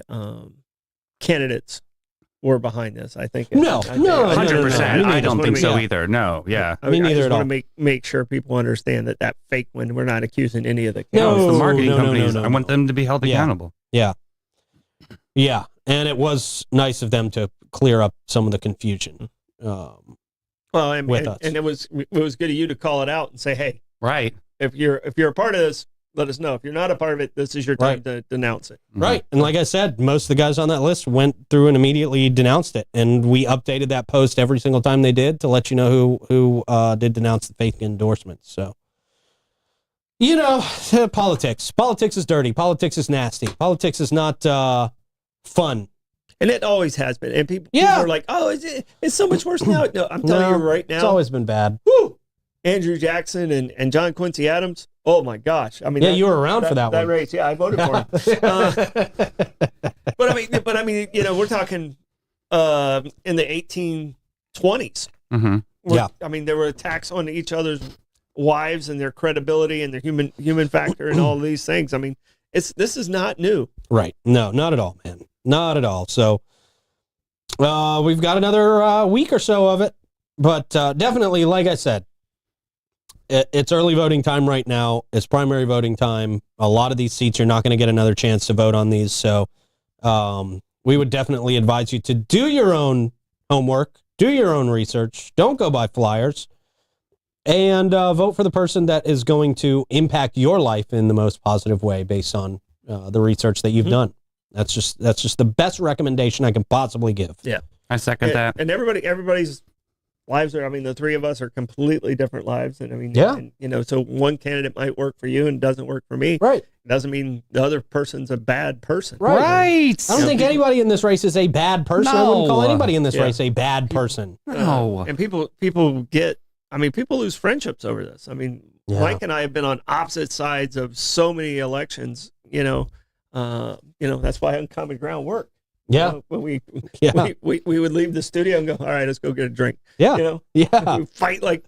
candidates were behind this. I think No. 100%. I don't think so Yeah. either. No, yeah. I Me mean, I neither just at all. want to make sure people understand that fake one. We're not accusing any of the No, It's candidates. the marketing no, companies. no. I want them to be held Yeah. accountable. Yeah, and it was nice of them to clear up some of the confusion. Well, with us. and it was good of you to call it out and say, hey, Right. if you're a part of this, let us know. If you're not a part of it, this is your time to denounce it. Right, and like I said, most of the guys on that list went through and immediately denounced it, and we updated that post every single time they did to let you know who did denounce the fake endorsements. So, you know, politics is dirty. Politics is nasty. Politics is not fun. And it always has been. And people Yeah. are like, oh, it's so much worse now. No, I'm telling you right now. It's always been bad. Whew, Andrew Jackson and John Quincy Adams. Oh my gosh! I mean, Yeah, you were around for that one. race. Yeah, I voted for him. But I mean, you know, we're talking in the 1820s. Mm-hmm. Yeah. I mean, there were attacks on each other's wives and their credibility and their human factor and all of these things. I mean, this is not new. Right. No, not at all, man. Not at all. So we've got another week or so of it, but definitely, like I said, it's early voting time right now. It's primary voting time. A lot of these seats, you're not going to get another chance to vote on these. So we would definitely advise you to do your own homework, do your own research. Don't go by flyers, and vote for the person that is going to impact your life in the most positive way based on the research that you've done. That's just the best recommendation I can possibly give. Yeah, I second that. And everybody's lives are. I mean, the three of us are completely different lives, and I mean, Yeah. and, you know, so one candidate might work for you and doesn't work for me. Right. It doesn't mean the other person's a bad person. Right. I don't think anybody in this race is a bad person. I wouldn't call No. anybody in this Yeah. race a bad person. No. And people lose friendships over this. I mean, Yeah. Mike and I have been on opposite sides of so many elections. That's why Uncommon Ground worked. Yeah. When we Yeah. we would leave the studio and go, all right, let's go get a drink. Yeah. You know, Yeah. we fight like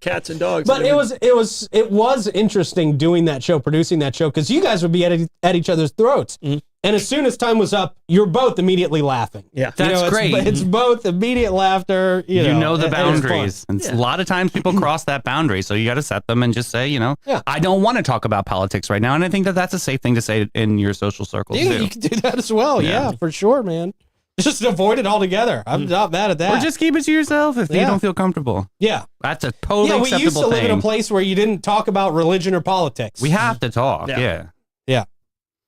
cats and dogs. But And it was interesting doing that show, producing that show, because you guys would be at each other's throats. Mhm. And as soon as time was up, you're both immediately laughing. Yeah. That's great. It's both immediate laughter. You know the and it's fun. boundaries. And Yeah. a lot of times people cross that boundary. So you got to set them and just say, Yeah. I don't want to talk about politics right now. And I think that that's a safe thing to say in your social circles Yeah, too. you can do that as well. Yeah, for sure, man. Just avoid it altogether. I'm not mad at that. Or just keep it to yourself if you Yeah. don't feel comfortable. yeah. That's a totally Yeah, we acceptable used to live thing. in a place where you didn't talk about religion or politics. We have to talk. Yeah. Yeah.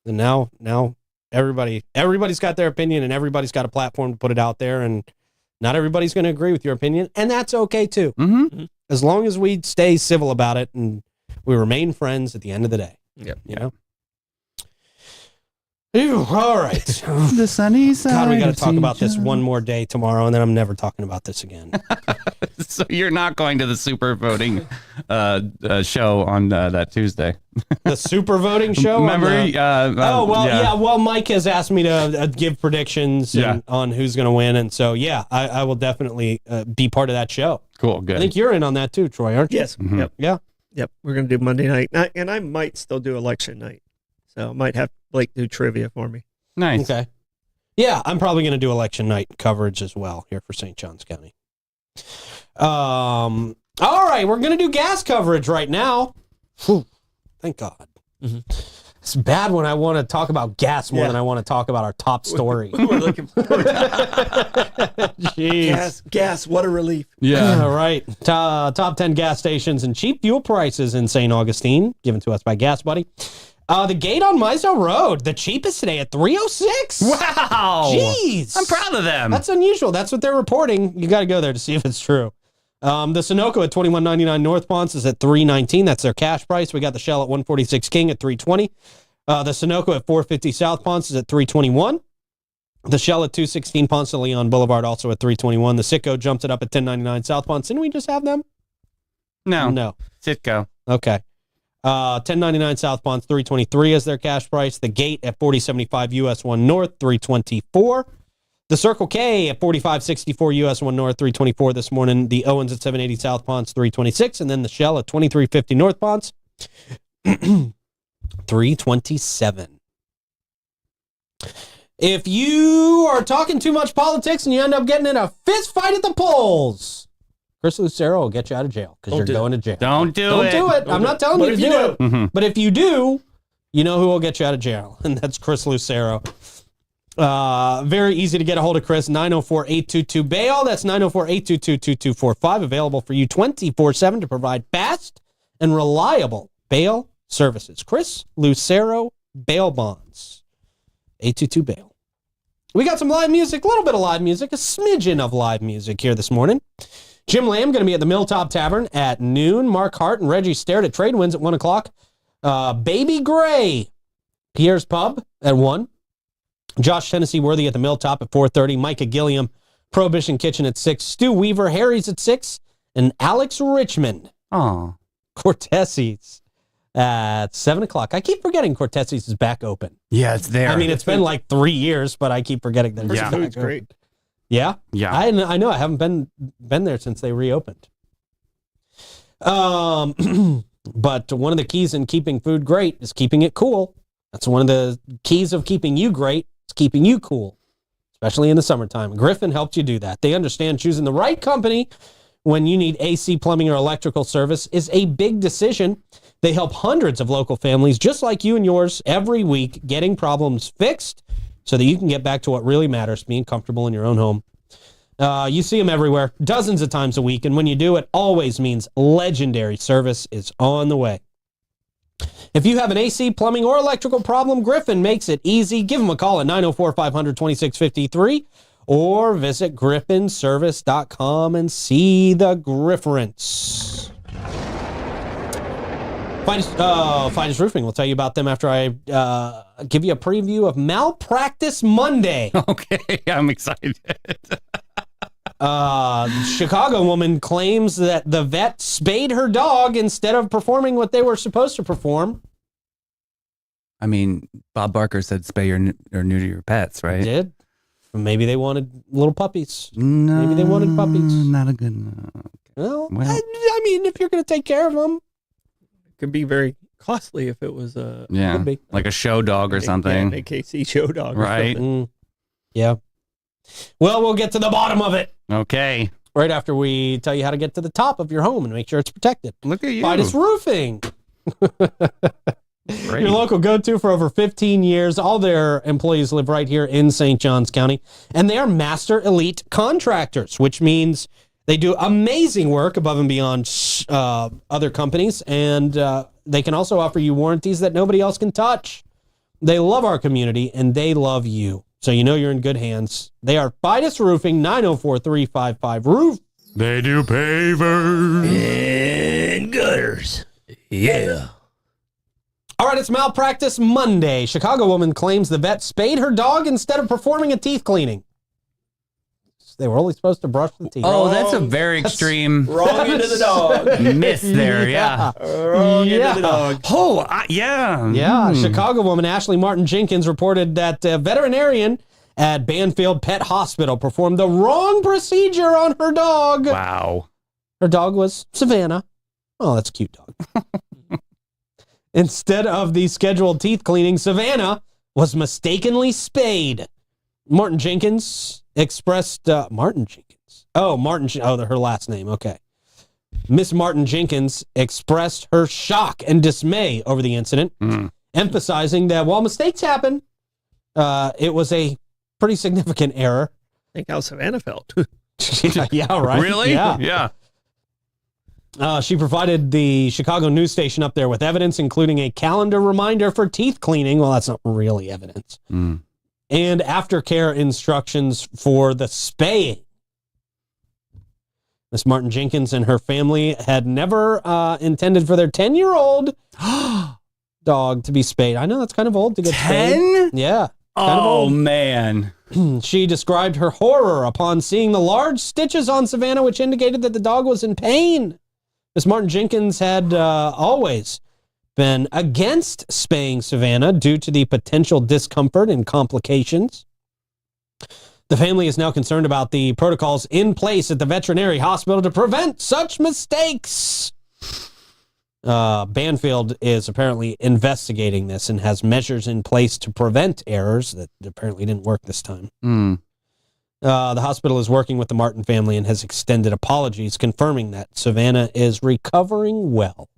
And now everybody's got their opinion, and everybody's got a platform to put it out there, and not everybody's going to agree with your opinion, and that's okay too. Mm-hmm. As long as we stay civil about it and we remain friends at the end of the day. Yep. You know? Ew, all right. The sunny side. God, we got to of talk about this St. one more day tomorrow, and then I'm never talking about this again. So you're not going to the super voting show on that Tuesday. The super voting show? Remember? Well, Mike has asked me to give predictions on who's going to win, and so, I will definitely be part of that show. Cool. Good. I think you're in on that too, Troy, aren't you? Yes. Mhm. Yep. Yeah. Yep. We're gonna do Monday night, and I might still do election night. So I might have Blake do trivia for me. Nice. Okay. Yeah, I'm probably going to do election night coverage as well here for St. Johns County. All right, we're going to do gas coverage right now. Whew, thank God. Mhm. It's bad when I want to talk about gas more than I want to talk about our top story. We're looking forward to Jeez. gas, what a relief. All right. Top 10 gas stations and cheap fuel prices in St. Augustine, given to us by Gas Buddy. The gate on Miso Road, the cheapest today at $3.06. Wow. Jeez. I'm proud of them. That's unusual. That's what they're reporting. You got to go there to see if it's true. The Sunoco at $21.99 North Ponce is at $3.19. That's their cash price. We got the Shell at $146 King at $3.20. The Sunoco at $4.50 South Ponce is at $3.21. The Shell at $2.16 Ponce de Leon Boulevard also at $3.21. The Citgo jumped it up at $10.99 South Ponce. Didn't we just have them? No. Citgo. Okay. $10.99 South Ponce, $3.23 is their cash price. The Gate at $40.75 US 1 North, $3.24. The Circle K at $45.64 US 1 North, $3.24 this morning. The Owens at $7.80 South Ponce, $3.26. And then the Shell at $23.50 North Ponce, $3.27. If you are talking too much politics and you end up getting in a fist fight at the polls, Chris Lucero will get you out of jail because you're going to jail. Don't do it. Don't do it. I'm not telling you to do it. Mm-hmm. But if you do, you know who will get you out of jail, and that's Chris Lucero. Very easy to get a hold of Chris, 904-822-BAIL. That's 904-822-2245. Available for you 24/7 to provide fast and reliable bail services. Chris Lucero, bail bonds. 822-BAIL. We got some live music, a little bit of live music, a smidgen of live music here this morning. Jim Lamb going to be at the Milltop Tavern at noon. Mark Hart and Reggie Starrett at Trade Winds at 1 o'clock. Baby Gray, Pierre's Pub at 1. Josh Tennessee Worthy at the Milltop at 4:30. Micah Gilliam, Prohibition Kitchen at 6. Stu Weaver, Harry's at 6. And Alex Richmond, Cortesi's at 7 o'clock. I keep forgetting Cortesi's is back open. Yeah, it's there. I mean, it's been like 3 years, but I keep forgetting that it's back Food's open. great. Yeah? Yeah. I know. I haven't been there since they reopened. But one of the keys in keeping food great is keeping it cool. That's one of the keys of keeping you great. It's keeping you cool, especially in the summertime. Griffin helped you do that. They understand choosing the right company when you need AC, plumbing, or electrical service is a big decision. They help hundreds of local families just like you and yours every week getting problems fixed so that you can get back to what really matters, being comfortable in your own home. You see them everywhere, dozens of times a week, and when you do, it always means legendary service is on the way. If you have an AC, plumbing, or electrical problem, Griffin makes it easy. Give them a call at 904-500-2653 or visit griffinservice.com and see the Grifference. Finest Roofing. We'll tell you about them after I give you a preview of Malpractice Monday. Okay, I'm excited. Chicago woman claims that the vet spayed her dog instead of performing what they were supposed to perform. I mean, Bob Barker said spay or neuter your pets, right? Did. Maybe they wanted little puppies. No, Maybe they wanted puppies. Not a good. Well, Well. I mean, if you're going to take care of them, It could be very costly if it was a Yeah, could be. like a show dog or something, an AKC show dog, or right? something. Yeah. Well, we'll get to the bottom of it Okay, right after we tell you how to get to the top of your home and make sure it's protected. look at you. Finest Roofing. Great. Your local go-to for over 15 years. All their employees live right here in St. Johns County, and they are master elite contractors, which means they do amazing work above and beyond other companies, and they can also offer you warranties that nobody else can touch. They love our community, and they love you, so you know you're in good hands. They are Finest Roofing, 904-355-ROOF. They do pavers. And gutters. Yeah. All right, it's Malpractice Monday. Chicago woman claims the vet spayed her dog instead of performing a teeth cleaning. They were only supposed to brush the teeth. Oh, that's a very extreme Wrong into the dog. miss there. Yeah. Wrong into the dog. Oh, yeah. Yeah, Chicago woman Ashley Martin Jenkins reported that a veterinarian at Banfield Pet Hospital performed the wrong procedure on her dog. Wow. Her dog was Savannah. Oh, that's a cute dog. Instead of the scheduled teeth cleaning, Savannah was mistakenly spayed. Martin Jenkins expressed Martin Jenkins. Oh, her last name. Okay. Miss Martin Jenkins expressed her shock and dismay over the incident emphasizing that while mistakes happen, it was a pretty significant error. Think how Savannah felt. Yeah, right. Really? Yeah. She provided the Chicago news station up there with evidence, including a calendar reminder for teeth cleaning. Well, that's not really evidence. Mm. And aftercare instructions for the spaying. Miss Martin Jenkins and her family had never intended for their 10-year-old dog to be spayed. I know that's kind of old to get 10? spayed. Yeah. Kind of Oh, old. man. She described her horror upon seeing the large stitches on Savannah, which indicated that the dog was in pain. Miss Martin Jenkins had always been against spaying Savannah due to the potential discomfort and complications. The family is now concerned about the protocols in place at the veterinary hospital to prevent such mistakes. Banfield is apparently investigating this and has measures in place to prevent errors that apparently didn't work this time. Mm. The hospital is working with the Martin family and has extended apologies, confirming that Savannah is recovering well.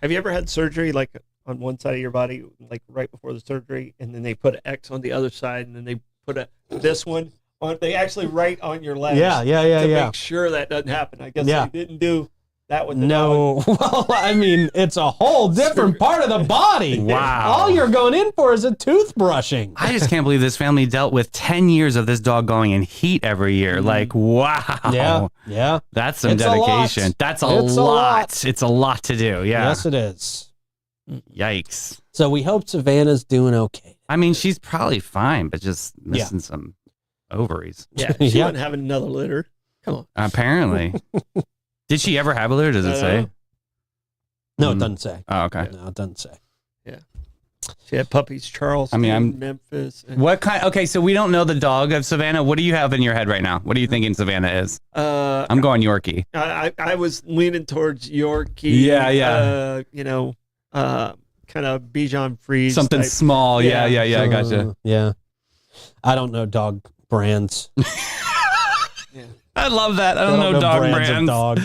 Have you ever had surgery like on one side of your body, like right before the surgery, and then they put an X on the other side, and then they put this one on? They actually write on your legs. Yeah. Make sure that doesn't happen. I guess they didn't do that with the No. dog. Well, I mean, it's a whole different part of the body. Wow. All you're going in for is a toothbrushing. I just can't believe this family dealt with 10 years of this dog going in heat every year. Like, wow. Yeah. That's some It's a lot. dedication. That's a It's a lot. lot. It's a lot to do. Yeah. Yes, it is. Yikes. So we hope Savannah's doing okay. I mean, she's probably fine, but just missing some ovaries. Yeah, she Yeah. wasn't having another litter. Come on. Apparently. Did she ever have a litter? Does it say? No, it doesn't say. Oh, okay. No, it doesn't say. She had puppies, Charleston, I mean, I'm- Memphis. And, What kind? Okay, so we don't know the dog of Savannah. What do you have in your head right now? What are you thinking Savannah is? I'm going Yorkie. I was leaning towards Yorkie. Yeah. Kind of Bichon Frise. Something type. small. Yeah. I gotcha. Yeah. I don't know dog brands. I love that. I don't know dog of brands. dog.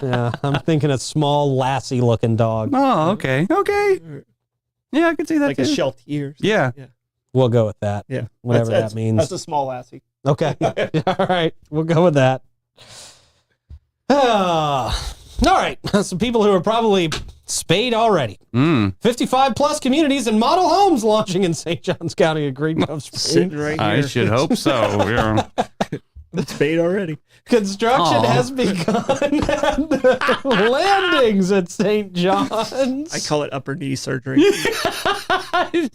Yeah. I'm thinking a small lassie looking dog. Oh, okay. Yeah, I can see that Like too. a Sheltier. Yeah. We'll go with that. Yeah. Whatever That's- that means. That's a small lassie. Okay. All right. We'll go with that. All right. Some people who are probably spayed already. 55 plus communities and model homes launching in St. Johns County of Green Cove Sitting Springs. right I here. should hope so. Yeah. It's paid already. Construction Aw. has begun at the landings at St. John's. I call it upper knee surgery. Is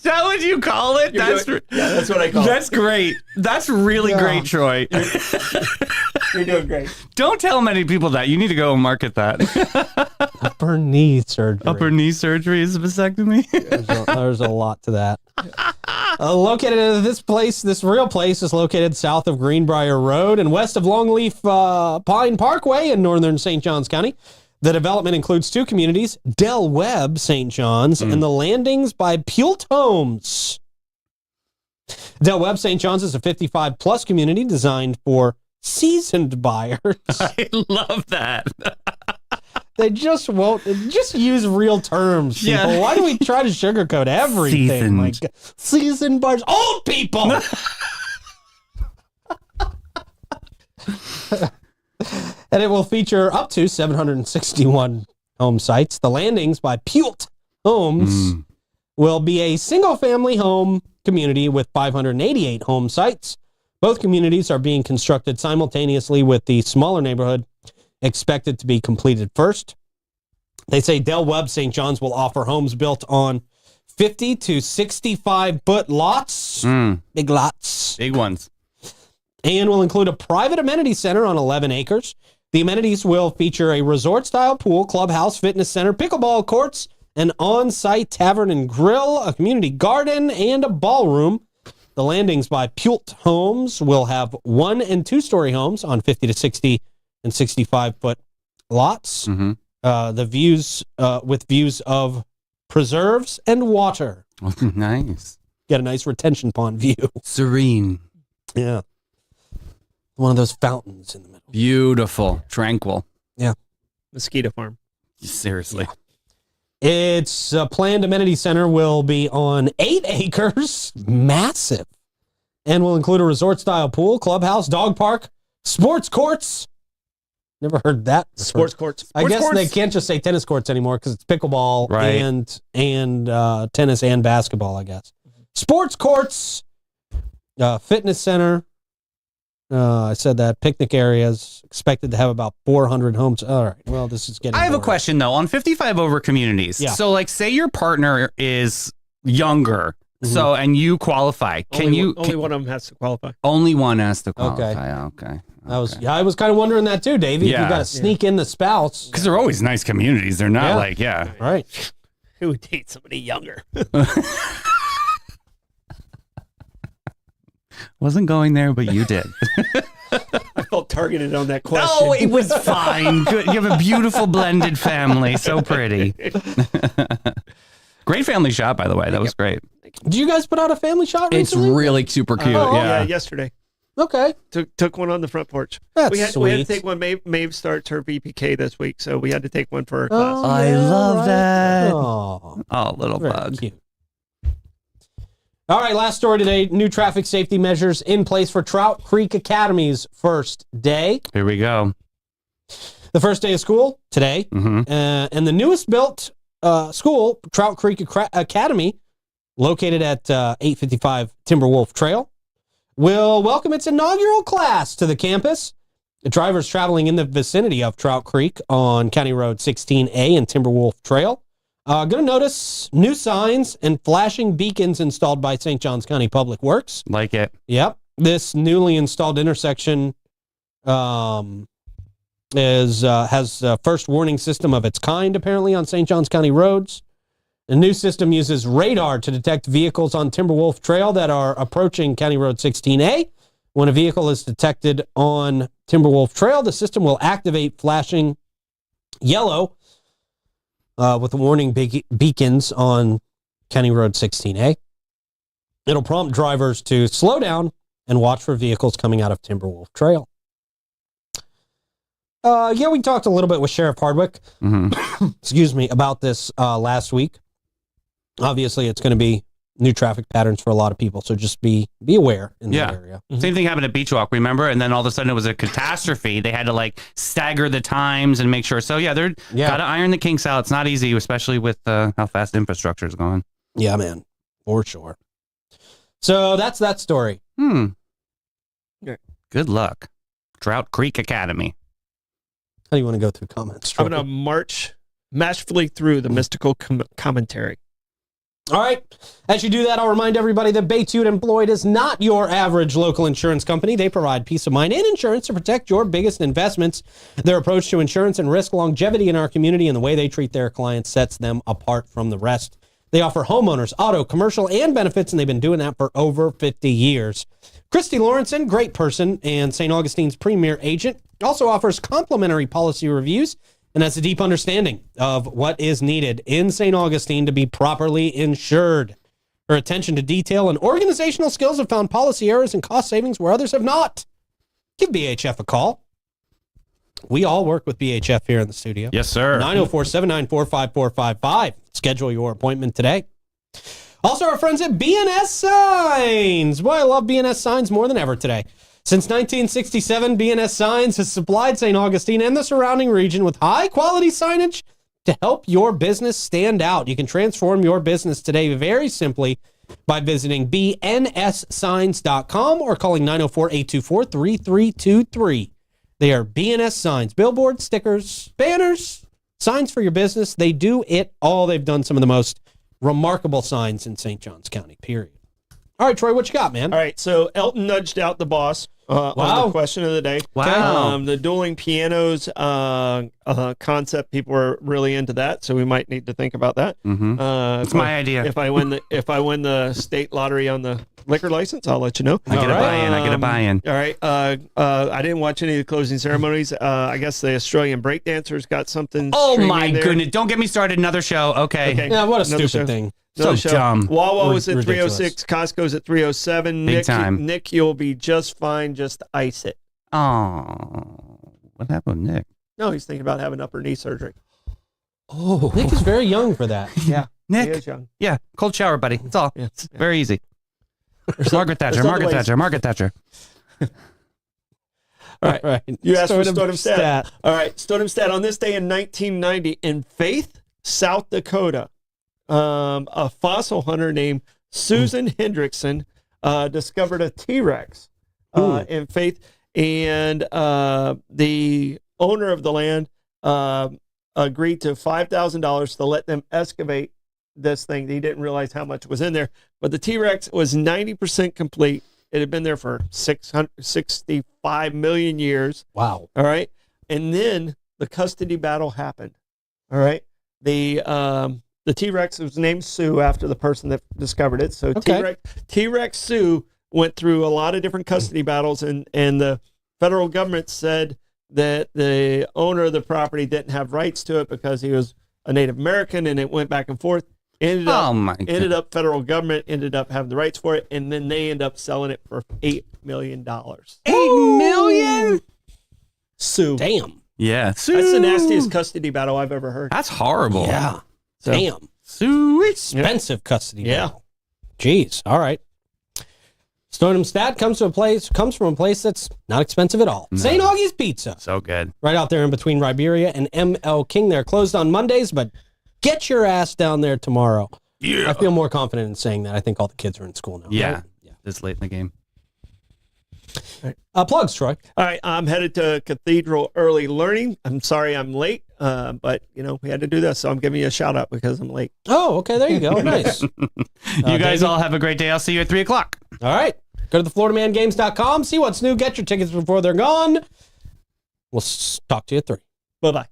that what you call it? Yeah, that's what I call That's great. That's really Yeah. great, Troy. it. You're doing great. Don't tell many people that. You need to go and market that. Upper knee surgery. Upper knee surgery is a vasectomy. There's a lot to that. Located at this real place is located south of Greenbrier Road and west of Longleaf Pine Parkway in northern St. Johns County. The development includes two communities, Del Webb, St. John's, and the Landings by Pult Homes. Del Webb, St. John's is a 55 plus community designed for seasoned buyers. I love that. They just won't just use real terms, people. Yeah. Why do we try to sugarcoat everything? Seasoned. Like seasoned buyers, old people. And it will feature up to 761 home sites. The Landings by Pult Homes will be a single-family home community with 588 home sites. Both communities are being constructed simultaneously with the smaller neighborhood expected to be completed first. They say Del Webb St. John's will offer homes built on 50 to 65-foot lots, big lots, Big ones. and will include a private amenity center on 11 acres. The amenities will feature a resort-style pool, clubhouse, fitness center, pickleball courts, an on-site tavern and grill, a community garden, and a ballroom. The Landings by Pult Homes will have 1- and 2-story homes on 50 to 60 and 65-foot lots. The views with views of preserves and water. Nice. Get a nice retention pond view. Serene. Yeah. One of those fountains in the middle. Beautiful. Tranquil. Mosquito farm. Seriously. Its planned amenity center will be on 8 acres, massive, and will include a resort-style pool, clubhouse, dog park, sports courts. Never heard that. Sports courts. I guess they can't just say tennis courts anymore because it's pickleball and tennis and basketball, I guess. Sports courts, fitness center. I said that picnic areas expected to have about 400 homes. All right. Well, this is getting. I have boring. a question though on 55 over communities. Yeah. So, like, say your partner is younger, so and you qualify. Only one of them has to qualify. Only one has to qualify. Okay. I was kind of wondering that too, Davey. Yeah. If you got to sneak in the spouse, Because they're always nice communities. They're not right. Who would date somebody younger? Wasn't going there, but you did. I felt targeted on that question. Oh, it was fine. Good. You have a beautiful blended family. So pretty. Great family shot, by the way. That was great. Did you guys put out a family shot It's recently? really super cute. Yeah, yesterday. Okay. Took one on the front porch. That's we had sweet. to take one. Maeve starts her VPK this week, so we had to take one for her class. I love that. Oh, Oh, little very bug. cute. All right, last story today. New traffic safety measures in place for Trout Creek Academy's first day. Here we go. The first day of school today. And the newest built school, Trout Creek Academy, located at 855 Timberwolf Trail, will welcome its inaugural class to the campus. The drivers traveling in the vicinity of Trout Creek on County Road 16A and Timberwolf Trail going to notice new signs and flashing beacons installed by St. Johns County Public Works. Like it. Yep. This newly installed intersection has the first warning system of its kind, apparently, on St. Johns County roads. The new system uses radar to detect vehicles on Timberwolf Trail that are approaching County Road 16A. When a vehicle is detected on Timberwolf Trail, the system will activate flashing yellow with the warning beacons on County Road 16A. It'll prompt drivers to slow down and watch for vehicles coming out of Timberwolf Trail. We talked a little bit with Sheriff Hardwick, excuse me, about this last week. Obviously, it's going to be new traffic patterns for a lot of people, so just be aware in that area. Same thing happened at Beach Walk, remember? And then all of a sudden it was a catastrophe. They had to like stagger the times and make sure. So they're got to iron the kinks out. It's not easy, especially with how fast infrastructure is going. Yeah, man, for sure. So that's that story. Good luck. Trout Creek Academy. How do you want to go through comments? I'm going to march masterfully through the mystical commentary. All right. As you do that, I'll remind everybody that Baytude and Floyd is not your average local insurance company. They provide peace of mind and insurance to protect your biggest investments. Their approach to insurance and risk longevity in our community and the way they treat their clients sets them apart from the rest. They offer homeowners, auto, commercial, and benefits, and they've been doing that for over 50 years. Christy Lawrenson, great person and St. Augustine's premier agent, also offers complimentary policy reviews and has a deep understanding of what is needed in St. Augustine to be properly insured. Her attention to detail and organizational skills have found policy errors and cost savings where others have not. Give BHF a call. We all work with BHF here in the studio. Yes, sir. 904-794-5455. Schedule your appointment today. Also, our friends at BNS Signs. Boy, I love BNS Signs more than ever today. Since 1967, BNS Signs has supplied St. Augustine and the surrounding region with high-quality signage to help your business stand out. You can transform your business today very simply by visiting bnssigns.com or calling 904-824-3323. They are BNS Signs, billboards, stickers, banners, signs for your business. They do it all. They've done some of the most remarkable signs in St. Johns County, period. All right, Troy, what you got, man? All right, so Elton nudged out the boss on the question of the day. Wow. The dueling pianos concept, people were really into that, so we might need to think about that. It's my idea. If I win the state lottery on the liquor license, I'll let you know. I get a buy-in. All right. I didn't watch any of the closing ceremonies. I guess the Australian breakdancers got something. Oh my there. goodness! Don't get me started. Another show. Okay. Yeah, what a Another stupid show. thing. So dumb. Wawa was at Ridiculous. 306. Costco's at 307. Big time. Nick, you'll be just fine. Just ice it. Oh, what happened with Nick? No, he's thinking about having upper knee surgery. Oh, Nick is very young for that. Yeah, he Nick. is young. Yeah, cold shower, buddy. That's all. Yeah. It's very easy. Margaret Thatcher, there's other Margaret ways. Thatcher, Margaret Thatcher. All right. All right. You asked for Stodom Stodom stat. All right, Stodom stat. On this day in 1990, in Faith, South Dakota, a fossil hunter named Susan Hendrickson discovered a T-Rex in Faith, and the owner of the land agreed to $5,000 to let them excavate this thing. He didn't realize how much was in there, but the T-Rex was 90% complete. It had been there for 665 million years. Wow. All right. And then the custody battle happened. All right. The T-Rex was named Sue after the person that discovered it. So Okay. T-Rex Sue went through a lot of different custody battles, and the federal government said that the owner of the property didn't have rights to it because he was a Native American, and it went back and forth. Ended up federal government ended up having the rights for it, and then they end up selling it for $8 million. $8 million? Sue. Damn. Yeah. That's the nastiest custody battle I've ever heard. That's horrible. Yeah. So- Damn. Sweet. Expensive custody. Yeah. battle. Jeez. All right. Stodom stat comes from a place that's not expensive at all. St. Augie's Pizza. So good. Right out there in between Riberia and ML King. They're closed on Mondays, but get your ass down there tomorrow. Yeah. I feel more confident in saying that. I think all the kids are in school now. Yeah. Right? This late in the game. Plugs, Troy. All right, I'm headed to Cathedral Early Learning. I'm sorry I'm late, but we had to do this, so I'm giving you a shout out because I'm late. Oh, okay. There you go. Nice. You guys Davey? all have a great day. I'll see you at 3:00. All right. Go to thefloridamangames.com. See what's new. Get your tickets before they're gone. We'll talk to you at 3. Bye bye.